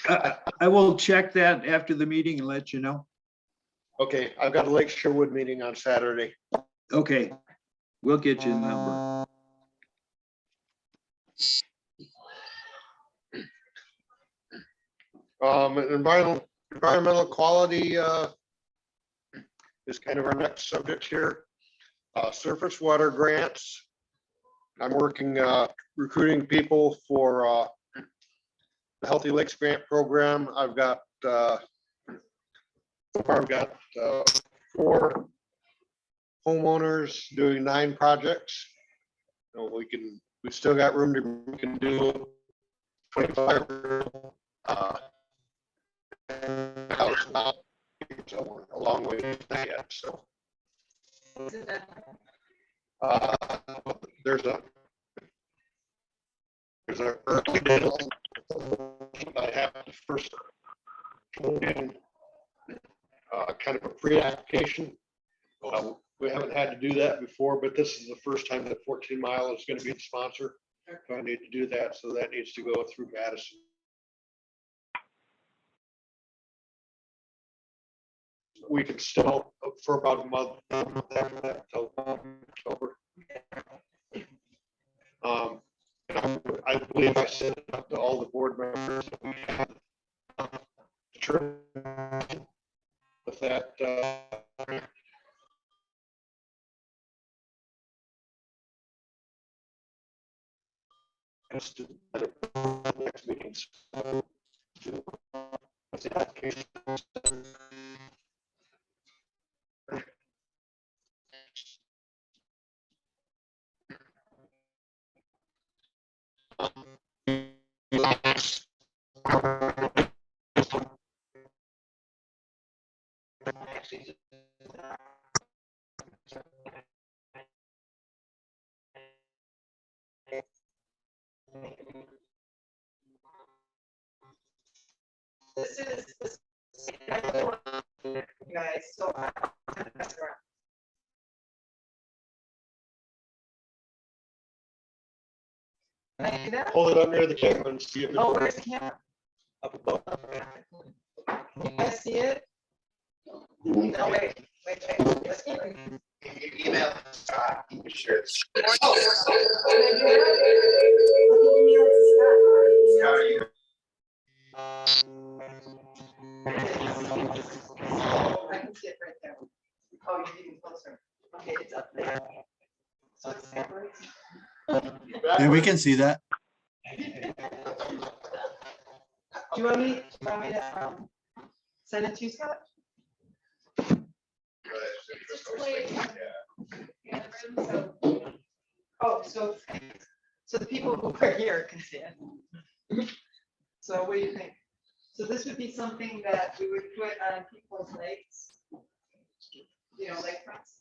I will check that after the meeting and let you know. Okay, I've got a Lake Sherwood meeting on Saturday. Okay, we'll get you a number. Environmental quality is kind of our next subject here. Surface water grants. I'm working, recruiting people for the Healthy Lakes Grant Program. I've got, so far I've got 4 homeowners doing 9 projects. So we still got room we can do 25. House now, so we're a long way yet, so. There's a early deadline. I have to first put in kind of a pre-application. We haven't had to do that before, but this is the first time that 14 Mile is going to be the sponsor. So I need to do that, so that needs to go through Madison. We can still, for about a month after that, until October. I believe I sent it up to all the board members. With that, next meetings. This is, I really want you guys, so can I do that? Hold it up near the camera and see if it's Oh, where's the camera? up above. Can you guys see it? No, wait. Let's keep it. Email Scott, you can share it. Can I do that? Let me email it to Scott. Scott, are you- I can see it right there. Oh, you're getting closer. Okay, it's up there. So it's separates. Yeah, we can see that. Do you want me to send it to you, Scott? Oh, so the people who are here can see it. So what do you think? So this would be something that we would put on people's lakes, you know, lakefronts.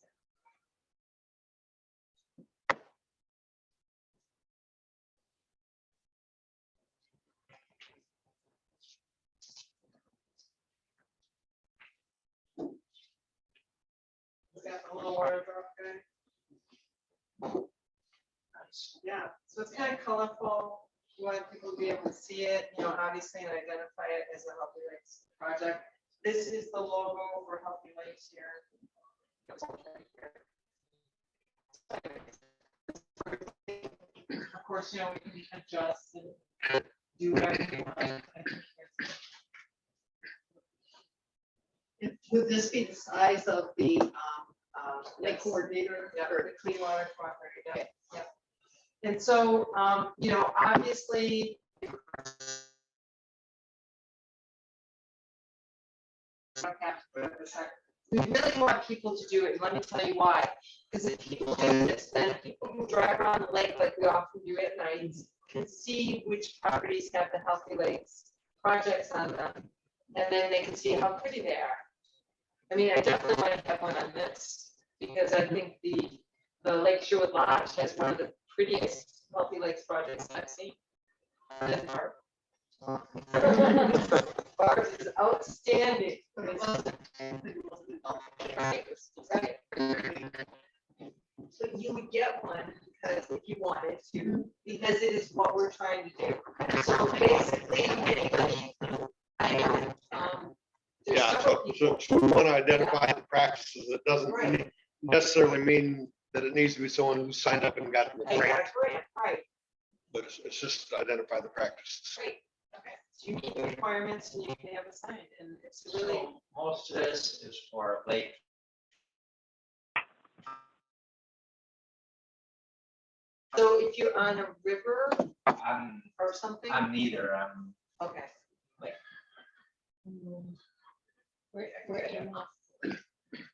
Got a little water drop there. Yeah, so it's kind of colorful. You want people to be able to see it, you know, obviously, and identify it as a Healthy Lakes project. This is the logo for Healthy Lakes here. Of course, you know, we can adjust and do whatever we want. Would this be the size of the lake coordinator or the clean water cooperator? Yeah. And so, you know, obviously. We really want people to do it. Let me tell you why. Because if people do this, then people who drive around the lake like we often do at night can see which properties have the Healthy Lakes projects on them. And then they can see how pretty they are. I mean, I definitely want to have one on this because I think the Lake Sherwood Lodge has one of the prettiest Healthy Lakes projects I've seen. And ours is outstanding. So you would get one because if you wanted to, because it is what we're trying to do. So basically, anybody, there's Yeah, several people. so we want to identify the practices. It doesn't Right. necessarily mean that it needs to be someone who signed up and got the I got grant, a grant, right, but it's just to identify the practices. right. Okay. So you meet the requirements and you can have it signed, and it's really, So most of this is for lake. so if you're on a river I'm, or something, I'm neither, I'm okay. We're enough.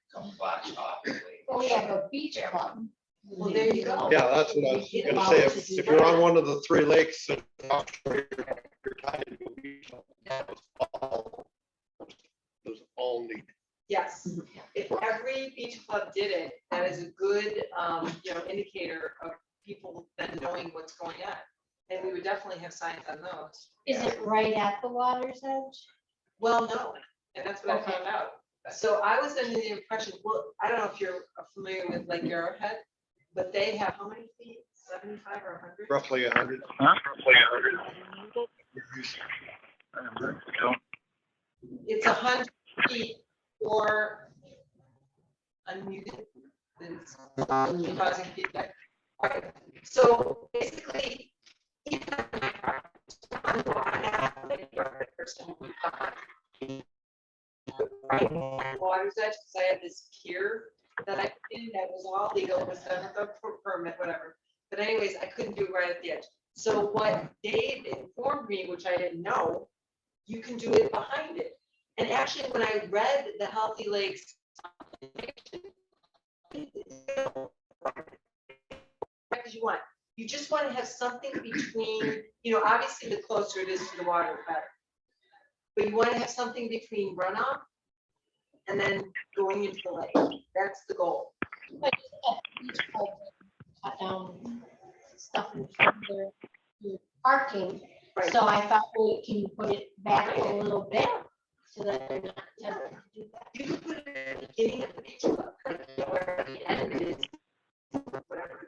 some blocks off the lake. Well, we have a beach club. Well, there you go. Yeah, that's what I was gonna say. If you're on one of the three lakes, then I'm sure you're tied to a beach. Those all need. Yes, if every beach club did it, that is a good, indicator of people then knowing what's going on. And we would definitely have signs on those. Is it right at the water's edge? Well, no, and that's what I Okay. found out. So I was under the impression, well, I don't know if you're familiar with Lake Arrowhead, but they have how many feet? 75 or 100? Roughly 100. It's 100 feet or unmuted. It's causing feedback. All right. So basically, even I'm Water's Edge, because I had this pier that I did that was all legal, it was done with a permit, whatever. But anyways, I couldn't do it right at the edge. So what Dave informed me, which I didn't know, you can do it behind it. And actually, when I read the Healthy Lakes, you just want to have something between, obviously the closer it is to the water, the better. But you want to have something between runoff and then going into the lake. That's the goal. But beach club cut down stuff in their parking. Right. So I thought, well, can you put it back a little bit so that they're not tempted to do that? You can put it at the beginning of the beach club, or the end is, whatever.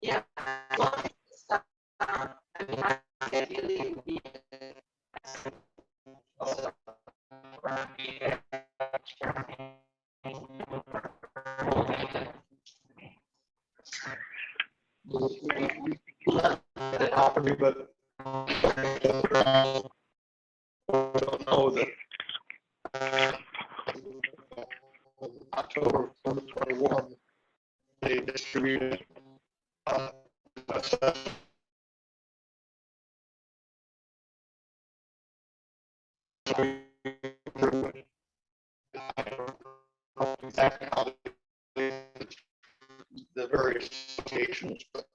Yeah. As long as it's not, I mean, ideally it would be. It happened to me, but I don't know that October 2021, they distributed exactly how the various associations, but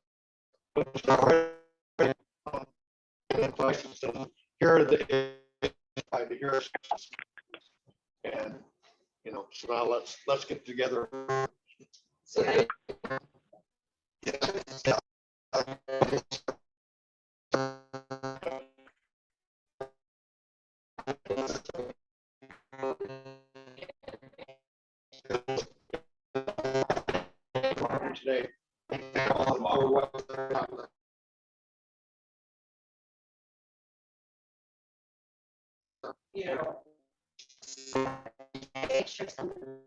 here are the here, and so now let's get together. So they, today. Make sure something.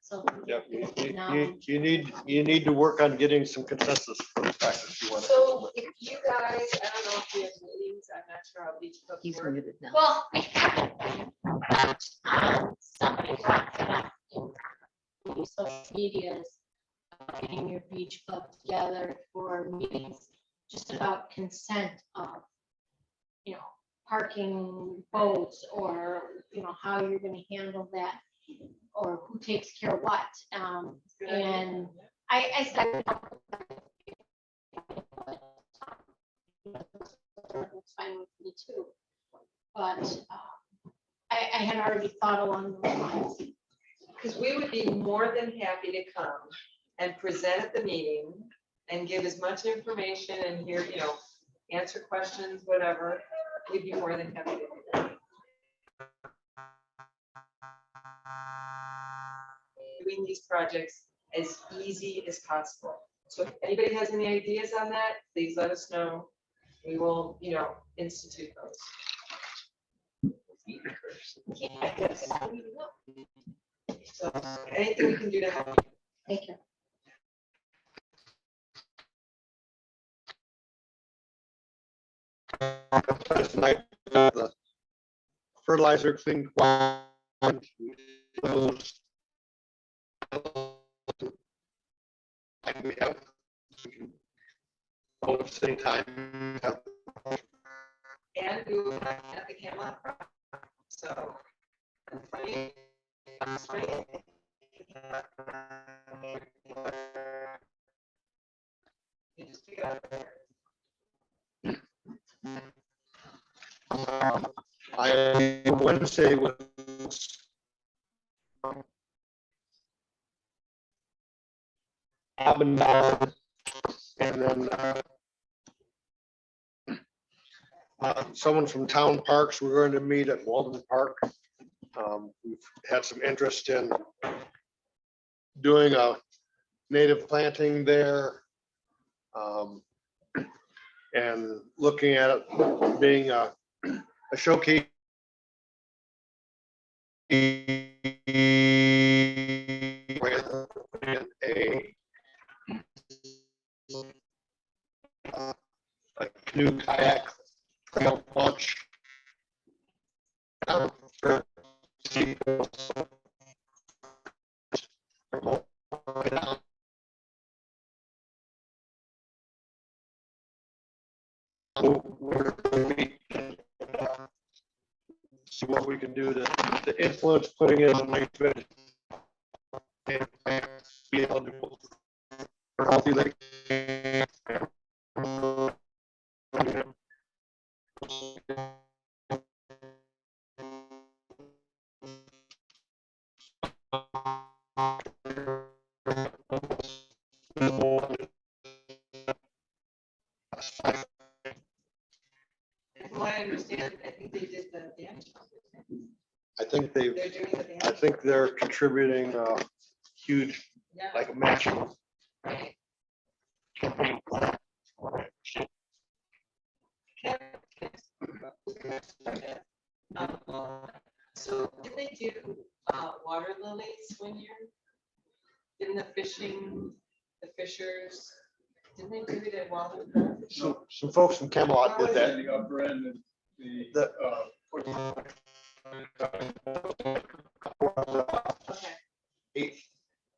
So. Yep, now- you need to work on getting some consensus for the practice you want. so if you guys, I don't know if you have meetings, I'm not sure how beach clubs work. Well, somebody brought it up in social medias, getting your beach club together for meetings, just about consent of, parking boats or, how you're gonna handle that, or who takes care of what. And I said, it's fine with me too. But I had already thought along those lines. Because we would be more than happy to come and present at the meeting and give as much information and hear, answer questions, whatever, we'd be more than happy to do that. Doing these projects as easy as possible. So if anybody has any ideas on that, please let us know. We will, institute those. So anything we can do to help. Thank you. The fertilizer thing. Those. And we have. All at the same time. And we will have at the Camelot. So. You just pick it up there. I Wednesday was Abendon, and then someone from Town Parks. We're going to meet at Walden Park. We've had some interest in doing a native planting there, and looking at it being a showcase. A canoe kayak trail launch. See what we can do to influence putting in a nice bed. Be eligible for healthy lake. From what I understand, I think they did the damage. I think they've, They're doing the I damage. think they're contributing huge, Yeah. like a matching. Right. So did they do water lilies one year? Didn't the fishers, didn't they do it at Walden Park? Some folks from Camelot did that. The upper end and the. Okay.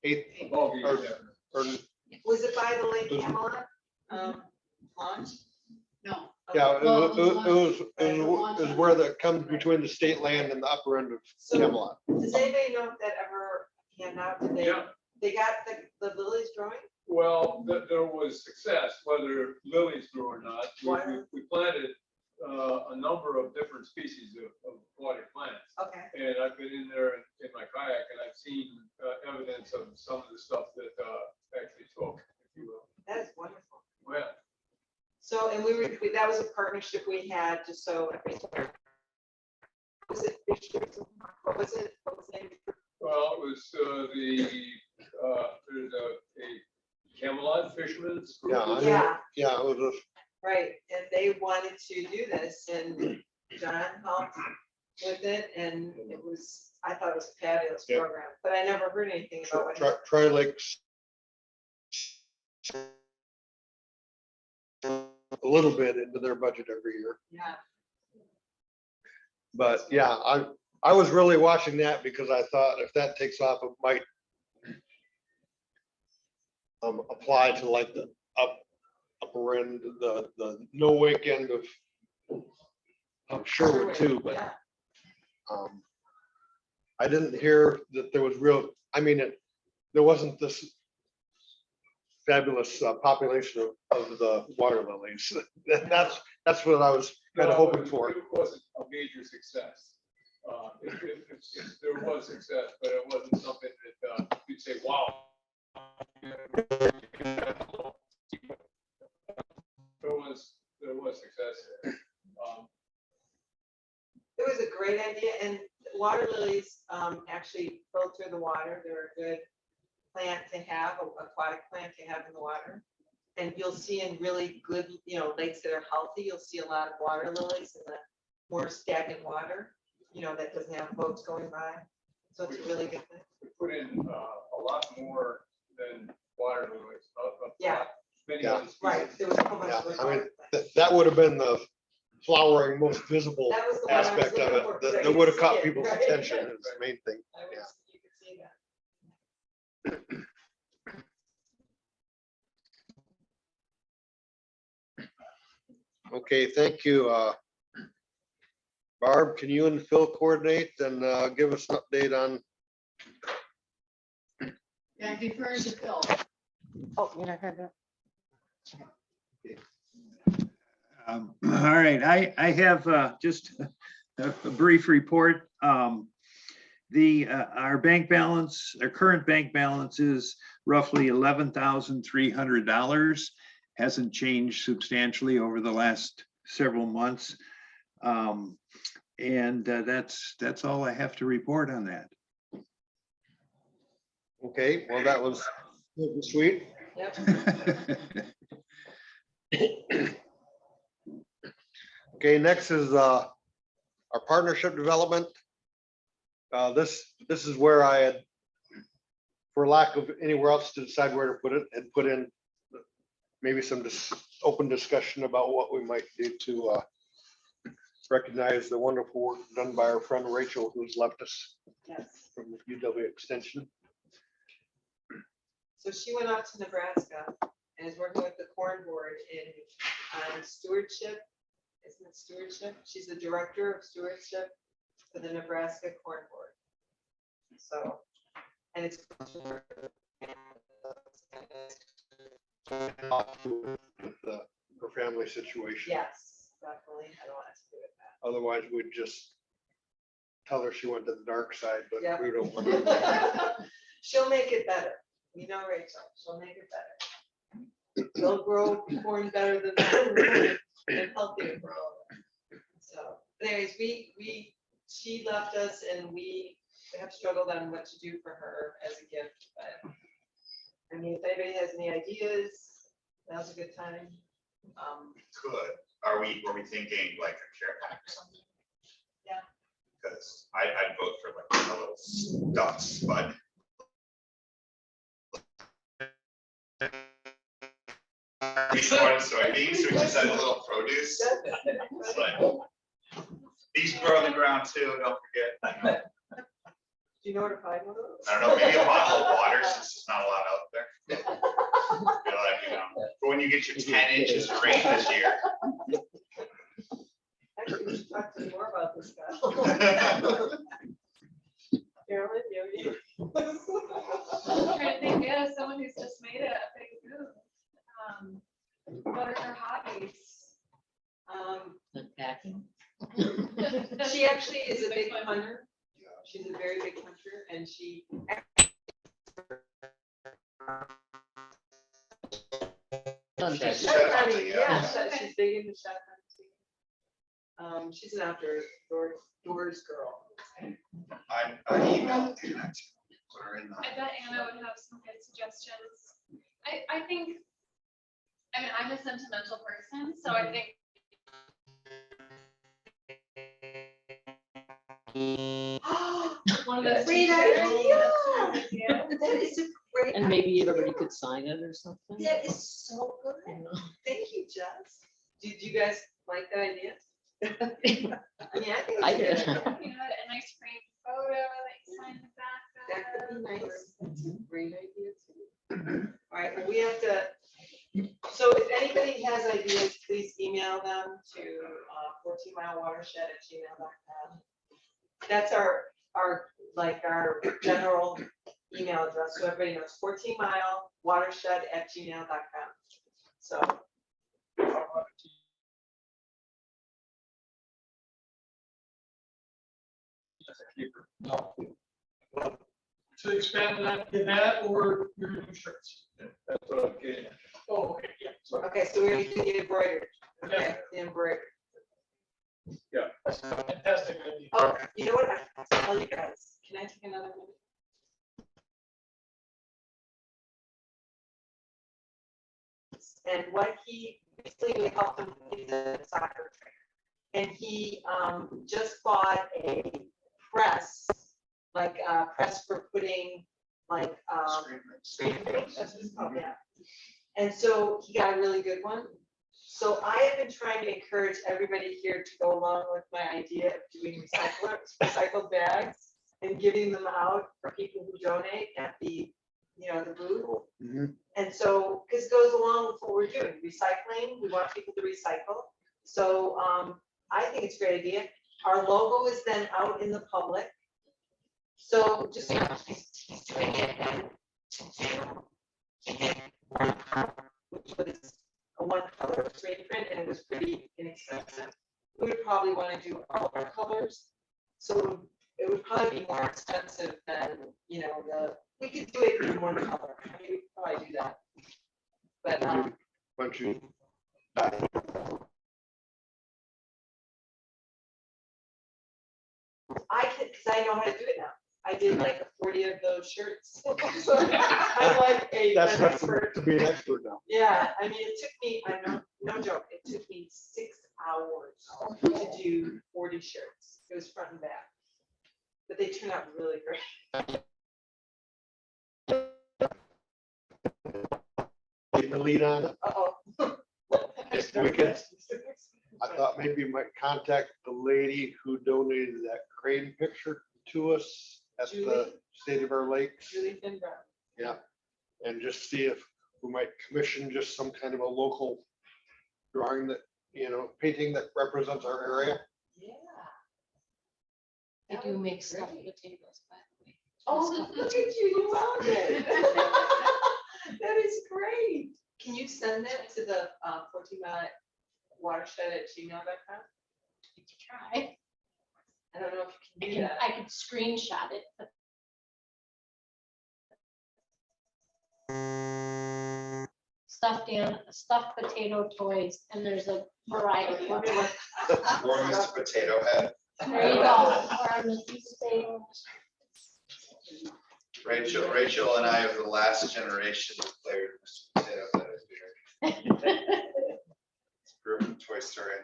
Eighth, Ball game, or- yeah. or, Was it by the Lake Camelot launch? No. yeah, it Well, was where that comes between the state land and the upper end of So Camelot. does anybody know if that ever panned out? Did Yeah. they got the lilies growing? Well, there was success, whether lilies grew or not. We planted a number of different species of aquatic plants. Okay. And I've been in there in my kayak and I've seen evidence of some of the stuff that actually took, if you will. That is wonderful. Well, So, and that was a partnership we had, just so. Was it fishers? What was it? What was the name? well, it was there's a Camelot fisherman's group. Yeah, I mean, Yeah. yeah, it was Right, and they wanted to do this, and John helped with it, and I thought it was a fabulous Yeah. program, but I never heard anything about what. Tri-Lakes. A little bit into their budget every year, Yeah, but yeah, I was really watching that because I thought if that takes off, it might apply to like the upper end, the no wake end of Sherwood too, but yeah. I didn't hear that there was there wasn't this fabulous population of the water lilies. That's what I was kind of hoping for. It wasn't a major success. There was success, but it wasn't something that you'd say, wow. There was success. It was a great idea, and water lilies actually filter the water. They're a good plant to have, aquatic plant to have in the water. And you'll see in really good, lakes that are healthy, you'll see a lot of water lilies in the more stagnant water, that doesn't have boats going by. So it's a really good thing. We put in a lot more than water lilies. Yeah. Many Yeah. other species. Right, there was a whole bunch Yeah, of. I mean, that would have been the flowering, most visible That was the one I was aspect of looking for, it. 'cause I That could would have see caught it, people's right? attention is the main thing. I was, Yeah. you could see that. Okay, thank you. Barb, can you and Phil coordinate and give us an update on? Yeah, defer to Phil. Oh, you're not gonna do. All right, I have just a brief report. Our bank balance, our current bank balance is roughly $11,300. Hasn't changed substantially over the last several months. And that's all I have to report on that. Okay, well, that was sweet. Yep. Okay, next is our partnership development. This is where I had, for lack of anywhere else to decide where to put it, and put in maybe some open discussion about what we might do to recognize the wonderful work done by our friend Rachel, who's left us Yes. from the UW Extension. So she went out to Nebraska and is working with the Corn Board on stewardship. Isn't it stewardship? She's the director of stewardship for the Nebraska Corn Board. So, and it's. With her family situation. Yes, definitely. I don't want to do it that. Otherwise, we'd just tell her she went to the dark side, but Yep. we don't want to. She'll make it better. Rachel, she'll make it better. They'll grow corn better than that and healthier for all of them. So anyways, she left us and we have struggled on what to do for her as a gift, but I mean, if anybody has any ideas, now's a good time. Were we thinking like a care pack or something? Yeah. Because I'd vote for like a little stuffed spud. Corn and soybeans, so we just had a little produce. It's like, these grow on the ground too, don't forget. Do you know where to find one of those? I don't know, maybe a bottle of water since there's not a lot out there. You're like, for when you get your 10 inches of rain this year. Actually, we should talk to you more about this guy. Carolyn, you I'm trying to think, yeah, someone who's just made a big move. What are her hobbies? Packing. She actually is a big hunter. She's a very big hunter and she. Shed Shed hunting, hunting, yeah. yeah, she's big into shed hunting. She's an outdoors girl. I emailed Anna to put her in the. I bet Anna would have some good suggestions. I think, I mean, I'm a sentimental person, so I think. One of those. Great t-shirts. idea. That is a great. And maybe everybody could sign it or something. That is so good. Thank you, Jess. Did you guys like that idea? I mean, I think I it's a did. good idea. You know, a nice framed photo that you sign the back That of. could be nice. That's a great idea too. All right, well, we have to, so if anybody has ideas, please email them to 14milewatershed@gmail.com. That's our general email address, so everybody knows 14milewatershed@gmail.com. So. To expand on that or your new shirts. Okay, so we're gonna do the embroidered. Okay, the embroidered. Fantastic idea. Oh, you know what? I have to tell you guys, can I take another minute? And what he, basically we helped him, he's a soccer trainer. And he just bought a press, like a press for putting like screen prints, that's what it's called, yeah. And so he got a really good one. So I have been trying to encourage everybody here to go along with my idea of doing recycled bags and giving them out for people who donate at the, you know, the booth. And so, because it goes along with what we're doing, recycling, we want people to recycle. So I think it's a great idea. Our logo is then out in the public. So just, you know, he's doing it and which was a one color screen print, and it was pretty inexpensive. We would probably want to do all our colors. So it would probably be more expensive than, you know, we could do it in one color. I mean, we could probably do that. But Why don't you? I can, because I know how to do it now. I did like 40 of those shirts. So I'm like That's an not expert. to be an expert now. Yeah, I mean, it took me, I'm no joke, it took me 6 hours to do 40 shirts. It was front and back. But they turned out really great. Getting the lead on it. Uh-oh. We could- I thought maybe you might contact the lady who donated that crane picture to us at the Julie? State of Our Lakes. Julie Finbrow. Yeah, and just see if we might commission just some kind of a local drawing that, you know, painting that represents our area. Yeah. I That do would be make stuffed great. potatoes, by the way. Oh, look at you, you found it. That is great. Can you send that to the 14 Mile Watershed at gmail.com? You can try. I don't know if you I can do can, that. I can screenshot it, but stuffed potato toys, and there's a variety of them. Or Mr. Potato Head. There you go. Or on the piece of potato. Rachel and I are the last generation who played Mr. Potato Head as beer. Grew up in Toy Story.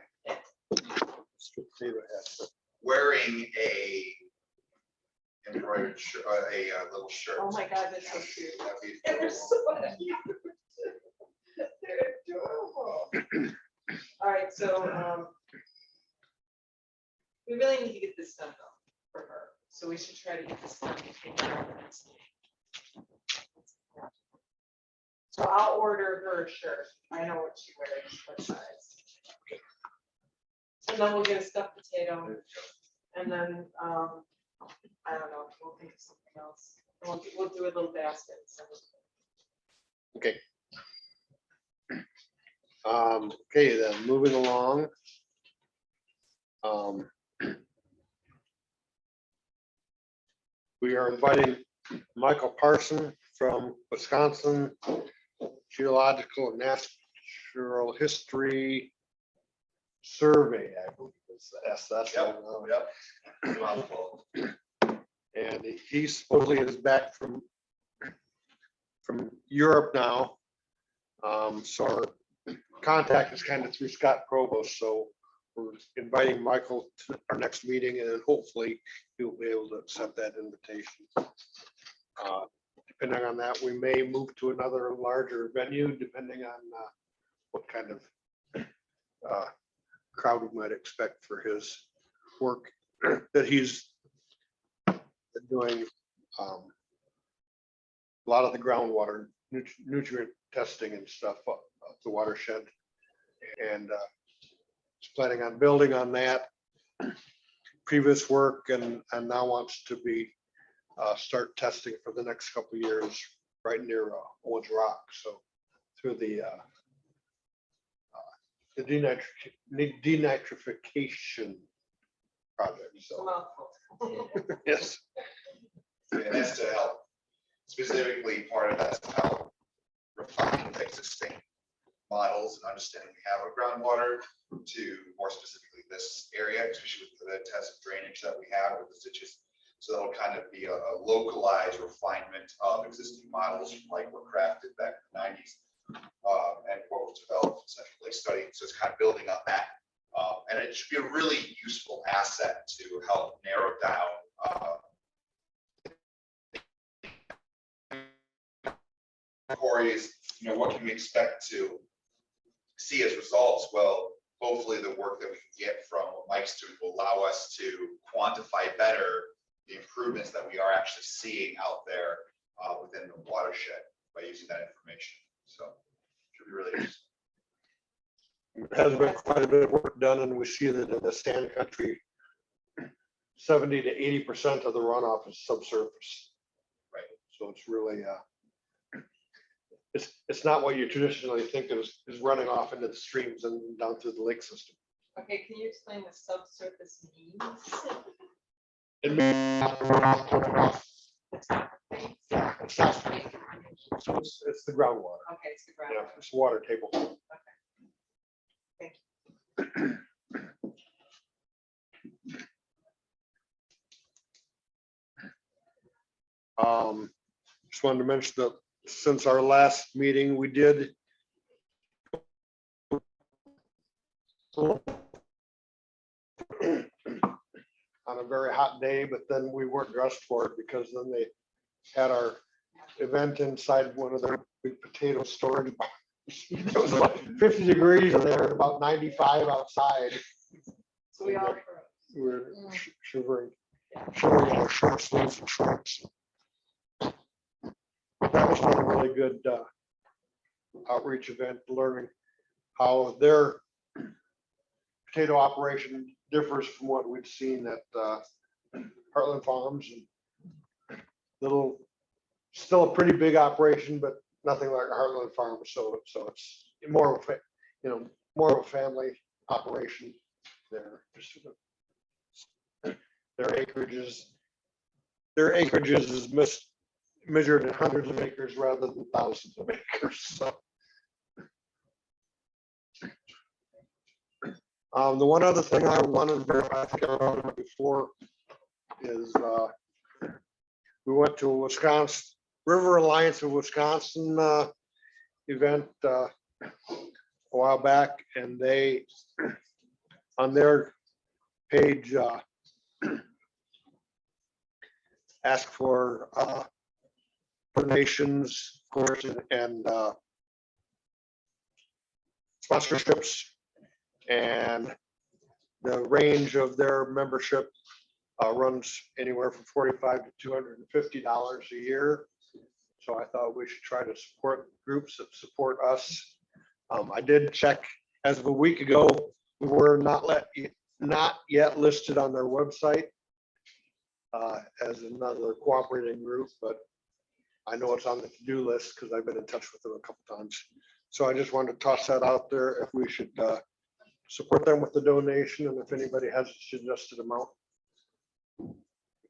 Wearing a embroidered shirt, a little shirt. Oh my God, that's so cute. That'd be And they're adorable. so cute. They're adorable. All right, so we really need to get this done though for her. So we should try to get this done between now and the next meeting. So I'll order her a shirt. I know what she wears, what size. And then we'll get a stuffed potato. And then, I don't know, we'll think of something else. And we'll do a little basket. So. Okay. Okay, then, moving along. We are inviting Michael Parson from Wisconsin Geological and Natural History Survey, I believe is the S. That's Yep, mouthful. And he supposedly is back from Europe now. So our contact is kind of through Scott Provost, so we're inviting Michael to our next meeting, and then hopefully he'll be able to accept that invitation. Depending on that, we may move to another larger venue, depending on what kind of crowd we might expect for his work that he's doing. A lot of the groundwater nutrient testing and stuff up the watershed, and he's planning on building on that previous work, and now wants to be start testing for the next couple of years right near Owens Rock. So through the denitrification project. So yes. And that's to help, specifically part of that's to help refine the existing models and understanding we have of groundwater to more specifically this area, especially with the test of drainage that we have with the ditches. So that'll kind of be a localized refinement of existing models like were crafted back in the 90s and what was developed in Central Lake Study. So it's kind of building on that. And it should be a really useful asset to help narrow down Corey's, what can we expect to see as results? Well, hopefully the work that we can get from what Mike's doing will allow us to quantify better the improvements that we are actually seeing out there within the watershed by using that information. So should be really interesting. Has been quite a bit of work done, and we see that in the sand country, 70 to 80% of the runoff is subsurface. Right. So it's really, it's not what you traditionally think is running off into the streams and down through the lake system. Okay, can you explain what subsurface means? It means so it's the groundwater. Okay, it's the Yeah, ground. it's water table. Just wanted to mention that since our last meeting, we did on a very hot day, but then we weren't dressed for it because then they had our event inside one of their big potato storage barns. It was about 50 degrees in there, about 95 outside. So we all. We were shivering in our short sleeves and shorts. That was a really good outreach event, learning how their potato operation differs from what we'd seen at Heartland Farms. And still a pretty big operation, but nothing like Heartland Farms. So it's more of a, more of a family operation there. Their acreages is measured in hundreds of acres rather than thousands of acres. So. The one other thing I wanted to verify, I think I wrote it before, is we went to a Wisconsin River Alliance of Wisconsin event a while back, and they on their page asked for donations, of course, and sponsorships, and the range of their membership runs anywhere from $45 to $250 a year. So I thought we should try to support groups that support us. I did check as of a week ago. We were not yet listed on their website as another cooperating group, but I know it's on the to-do list because I've been in touch with them a couple times. So I just wanted to toss that out there if we should support them with the donation, and if anybody has a suggested amount, we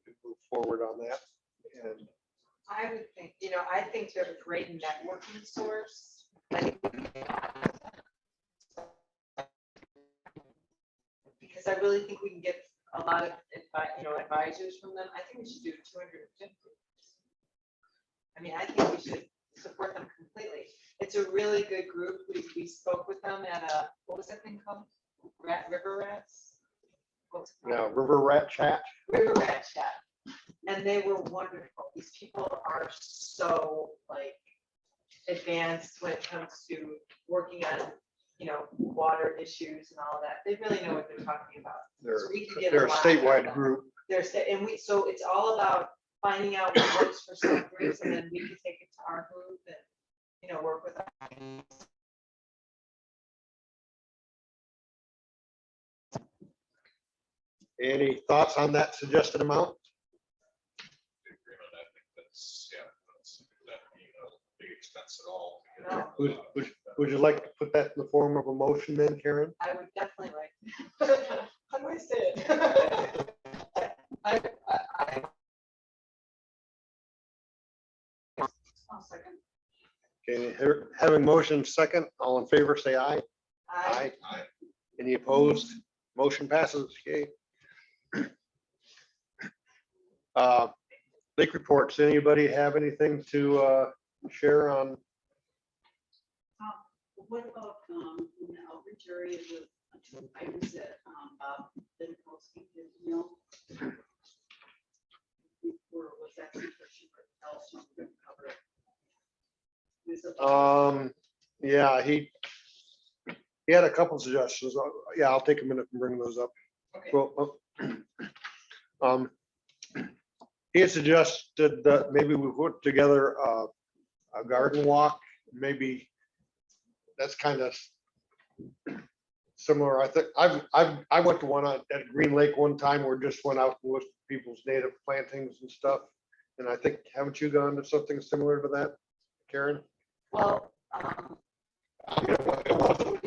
could move forward on that. And I would think, I think they're a great networking source. Because I really think we can get a lot of, advisors from them. I think we should do 250. I mean, I think we should support them completely. It's a really good group. We spoke with them at what was that thing called? River Rats? yeah, River Rat Chat. River Rat Chat. And they were wonderful. These people are so advanced when it comes to working on, water issues and all that. They really know what they're talking about. So we can get They're a lot out of statewide them. group. So it's all about finding out what works for some groups, and then we can take it to our group and, work with them. Any thoughts on that suggested amount? Big expense at all. Would you like to put that in the form of a motion then, Karen? I would definitely like. How do I say it? I'll second. Okay, having motion second, all in favor, say aye. I, Any opposed? Motion passes. Okay. Lake reports. Anybody have anything to share on? What about, in the outreach area, the items that, Bob Nekoosa Mill? Or was that something else you were gonna cover? Was it- Yeah, he had a couple suggestions. Yeah, I'll take a minute and bring those up. Okay. Well, he had suggested that maybe we put together a garden walk, maybe that's kind of similar. I think I went to one at Green Lake one time where just went out with people's native plantings and stuff. And I think, haven't you gone to something similar to that, Karen? Well, It wasn't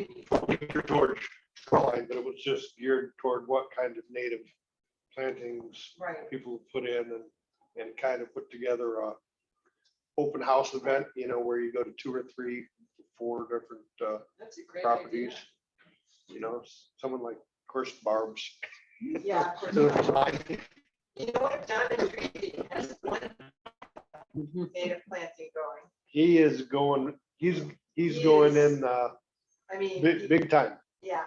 geared toward shoreline, but it was just geared toward what kind of native plantings right. people put in and kind of put together a open house event, you know, where you go to 2 or 3, 4 different That's a great properties. idea. You know, someone like, of course, Barb's. Yeah. Of course. You know what, John Treaty has one native planting going. He is going, he's going in I mean, big time. yeah,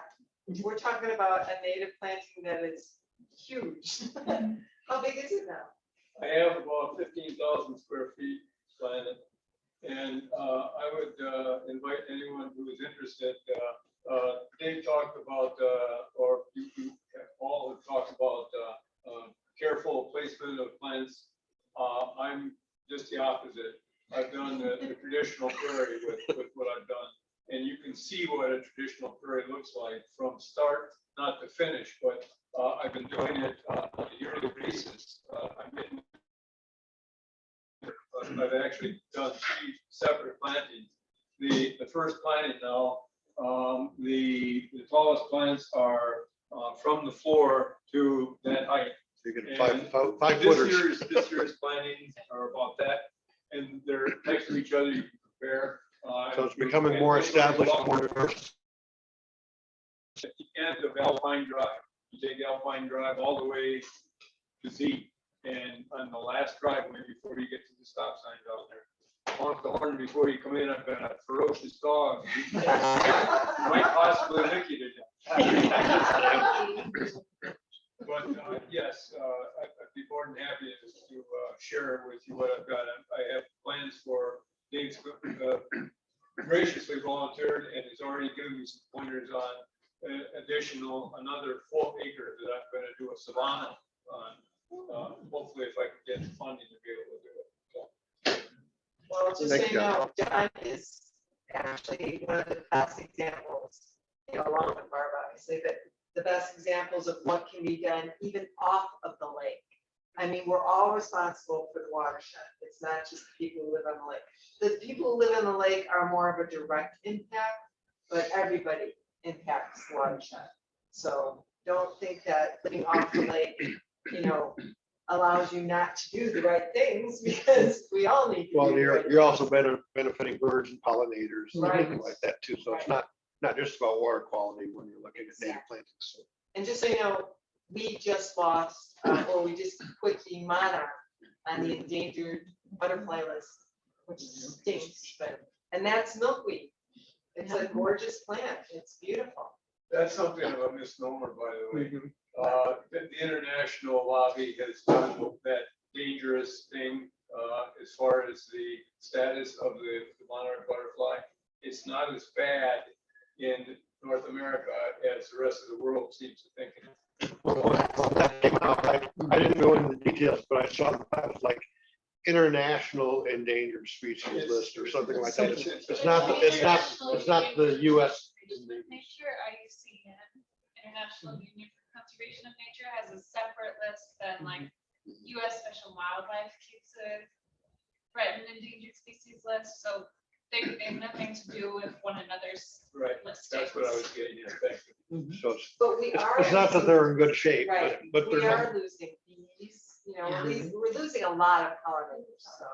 we're talking about a native planting that is huge. How big is it now? I have about 15,000 square feet planted. And I would invite anyone who is interested. Dave talked about, or you all have talked about careful placement of plants. I'm just the opposite. I've done the traditional prairie with what I've done. And you can see what a traditional prairie looks like from start, not to finish, but I've been doing it on a yearly basis. I've actually done 3 separate plantings. The first planting now, the tallest plants are from the floor to that height. You get And 5 footers. This year's plantings are about that, and they're next to each other. You can compare. So it's becoming more established, more diverse. At the end of Alpine Drive, you take Alpine Drive all the way to Z, and on the last driveway before you get to the stop sign down there, honk the horn before you come in. I've got a ferocious dog. Might possibly lick you to death. But yes, I'd be more than happy to share with you what I've got. I have plans for Dave's graciously volunteered and has already given me some pointers on another full acre that I'm going to do a savanna on. Hopefully, if I can get funding to be able to do it. So. Well, just so Thank you you. know, John is actually one of the best examples, you know, along with Barb, obviously, but the best examples of what can be done even off of the lake. I mean, we're all responsible for the watershed. It's not just the people who live on the lake. The people who live on the lake are more of a direct impact, but everybody impacts the watershed. So don't think that living off the lake, you know, allows you not to do the right things, because we all need to. Well, do the right you're also benefiting birds and pollinators and Right. everything like that too. So it's not just about water quality when you're looking at native plantings. So. And just so you know, we just lost, or we just put the monarch on the endangered butterfly list, which stinks, but, and that's milkweed. It's a gorgeous plant. It's beautiful. That's something of a misnomer, by the way. The international lobby has done that dangerous thing as far as the status of the monarch butterfly. It's not as bad in North America as the rest of the world seems to think. Well, that came out, I didn't go into the details, but I saw that was like international endangered species list or something like that. It's not the US. Nature, IUCN, International Union for Conservation of Nature, has a separate list than like US Fish and Wildlife keeps a threatened endangered species list. So they have nothing to do with one another's Right, listings. that's what I was getting at. Thank you. So But we are. it's not that they're in good shape, Right, but we they're are not. losing bees, you know, we're losing a lot of pollinators, so.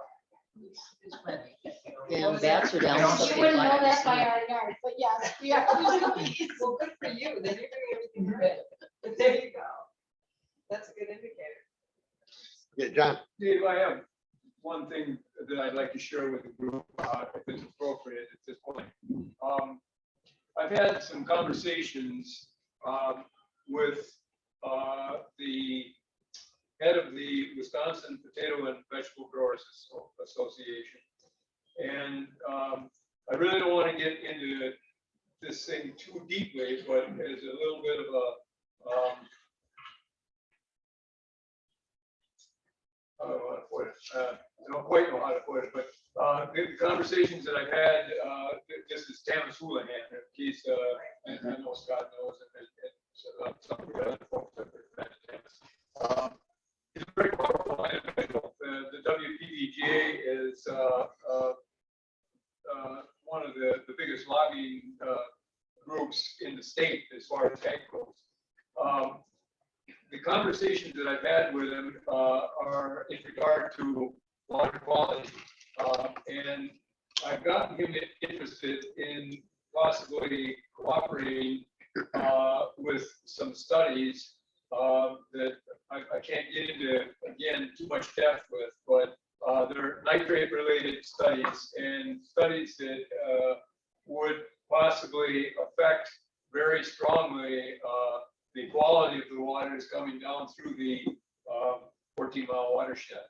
And that's what else. You wouldn't know that by our yard, but yes, we are. Well, good for you, then you're doing everything right. But there you go. That's a good indicator. Yeah, John. Dave, I have one thing that I'd like to share with the group, if it's appropriate at this point. I've had some conversations with the head of the Wisconsin Potato and Vegetable Growers Association. And I really don't want to get into this thing too deeply, but as a little bit of a, I don't know how to put it. I don't quite know how to put it, but the conversations that I've had, this is Thomas Houlihan, in case, and I know Scott knows, and some of the other folks that have met. He's a very powerful individual. The WPVGA is one of the biggest lobbying groups in the state as far as ag goes. The conversations that I've had with him are in regard to water quality. And I've gotten him interested in possibly cooperating with some studies that I can't get into, again, too much depth with, but they're nitrate related studies and studies that would possibly affect very strongly the quality of the waters coming down through the 14-mile watershed.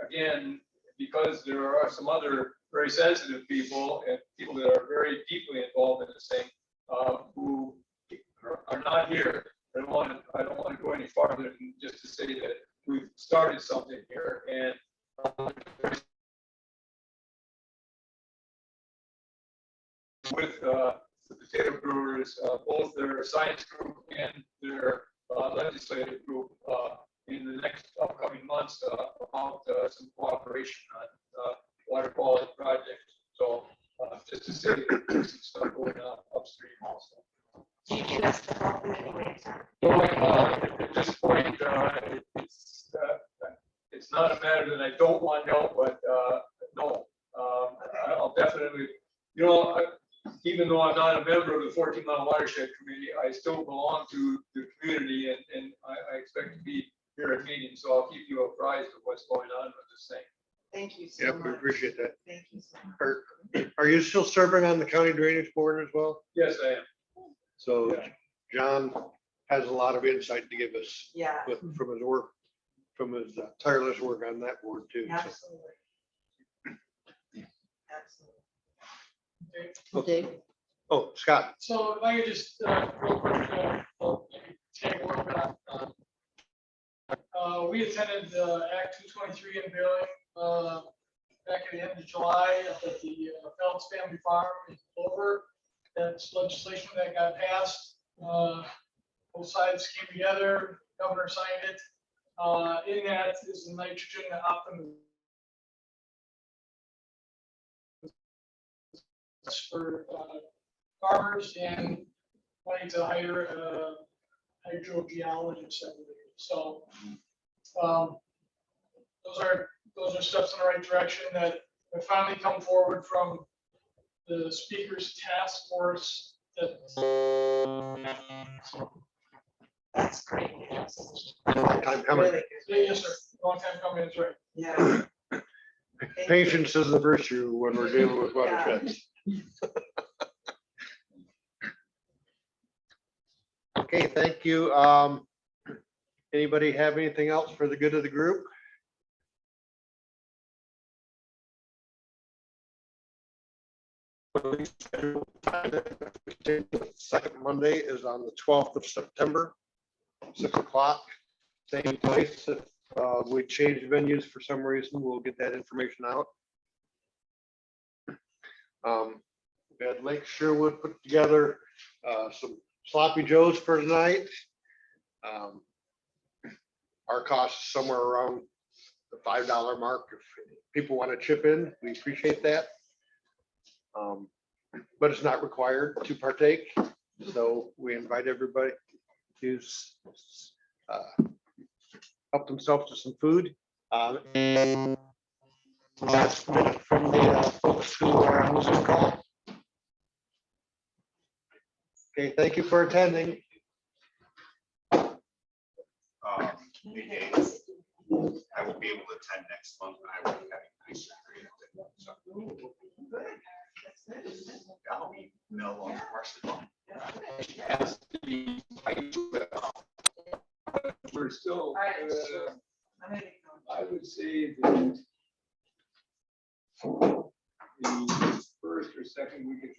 Again, because there are some other very sensitive people and people that are very deeply involved in this thing who are not here. I don't want to go any farther than just to say that we've started something here, and with the potato growers, both their science group and their legislative group in the next upcoming months about some cooperation on water quality projects. So just to say that there's some stuff going on upstream also. At this point, it's not a matter that I don't want help, but no, I'll definitely, even though I'm not a member of the 14-mile watershed committee, I still belong to the community, and I expect to be here at meetings, so I'll keep you apprised of what's going on with this thing. Thank you so Yep, much. we appreciate that. Thank you so much. Are you still serving on the county drainage board as well? Yes, I am. So Yeah. John has a lot of insight to give us Yeah, from his work, from his tireless work on that board too. So, absolutely. Absolutely. Dave? oh, Scott, So if I could just, real quick, take a little bit on. We attended Act 223 in Billings back at the end of July at the Phelps Family Farm in Clover. That's legislation that got passed. Both sides came together, governor signed it. In that is the nitrogen optimization for farmers and wanting to hire a hydrogeologist, I believe. So those are steps in the right direction that have finally come forward from the speaker's task force. That's great. long time coming. Really good. Yes, sir. Long time coming, that's right. Yeah. Patience is the virtue when we're dealing with watersheds. Okay, thank you. Anybody have anything else for the good of the group? Second Monday is on the 12th of September, 6 o'clock, same place. If we change venues for some reason, we'll get that information out. We had Lake Sherwood put together some sloppy joes for tonight. Our cost is somewhere around the $5 mark. If people want to chip in, we appreciate that. But it's not required to partake. So we invite everybody to help themselves to some food. last minute from the folks who are on the Zoom call. Okay, thank you for attending. Hey, Dave, I will be able to attend next month, and I will be having eye surgery. So, I'll be no longer partially. We're still, I would say that the first or second week of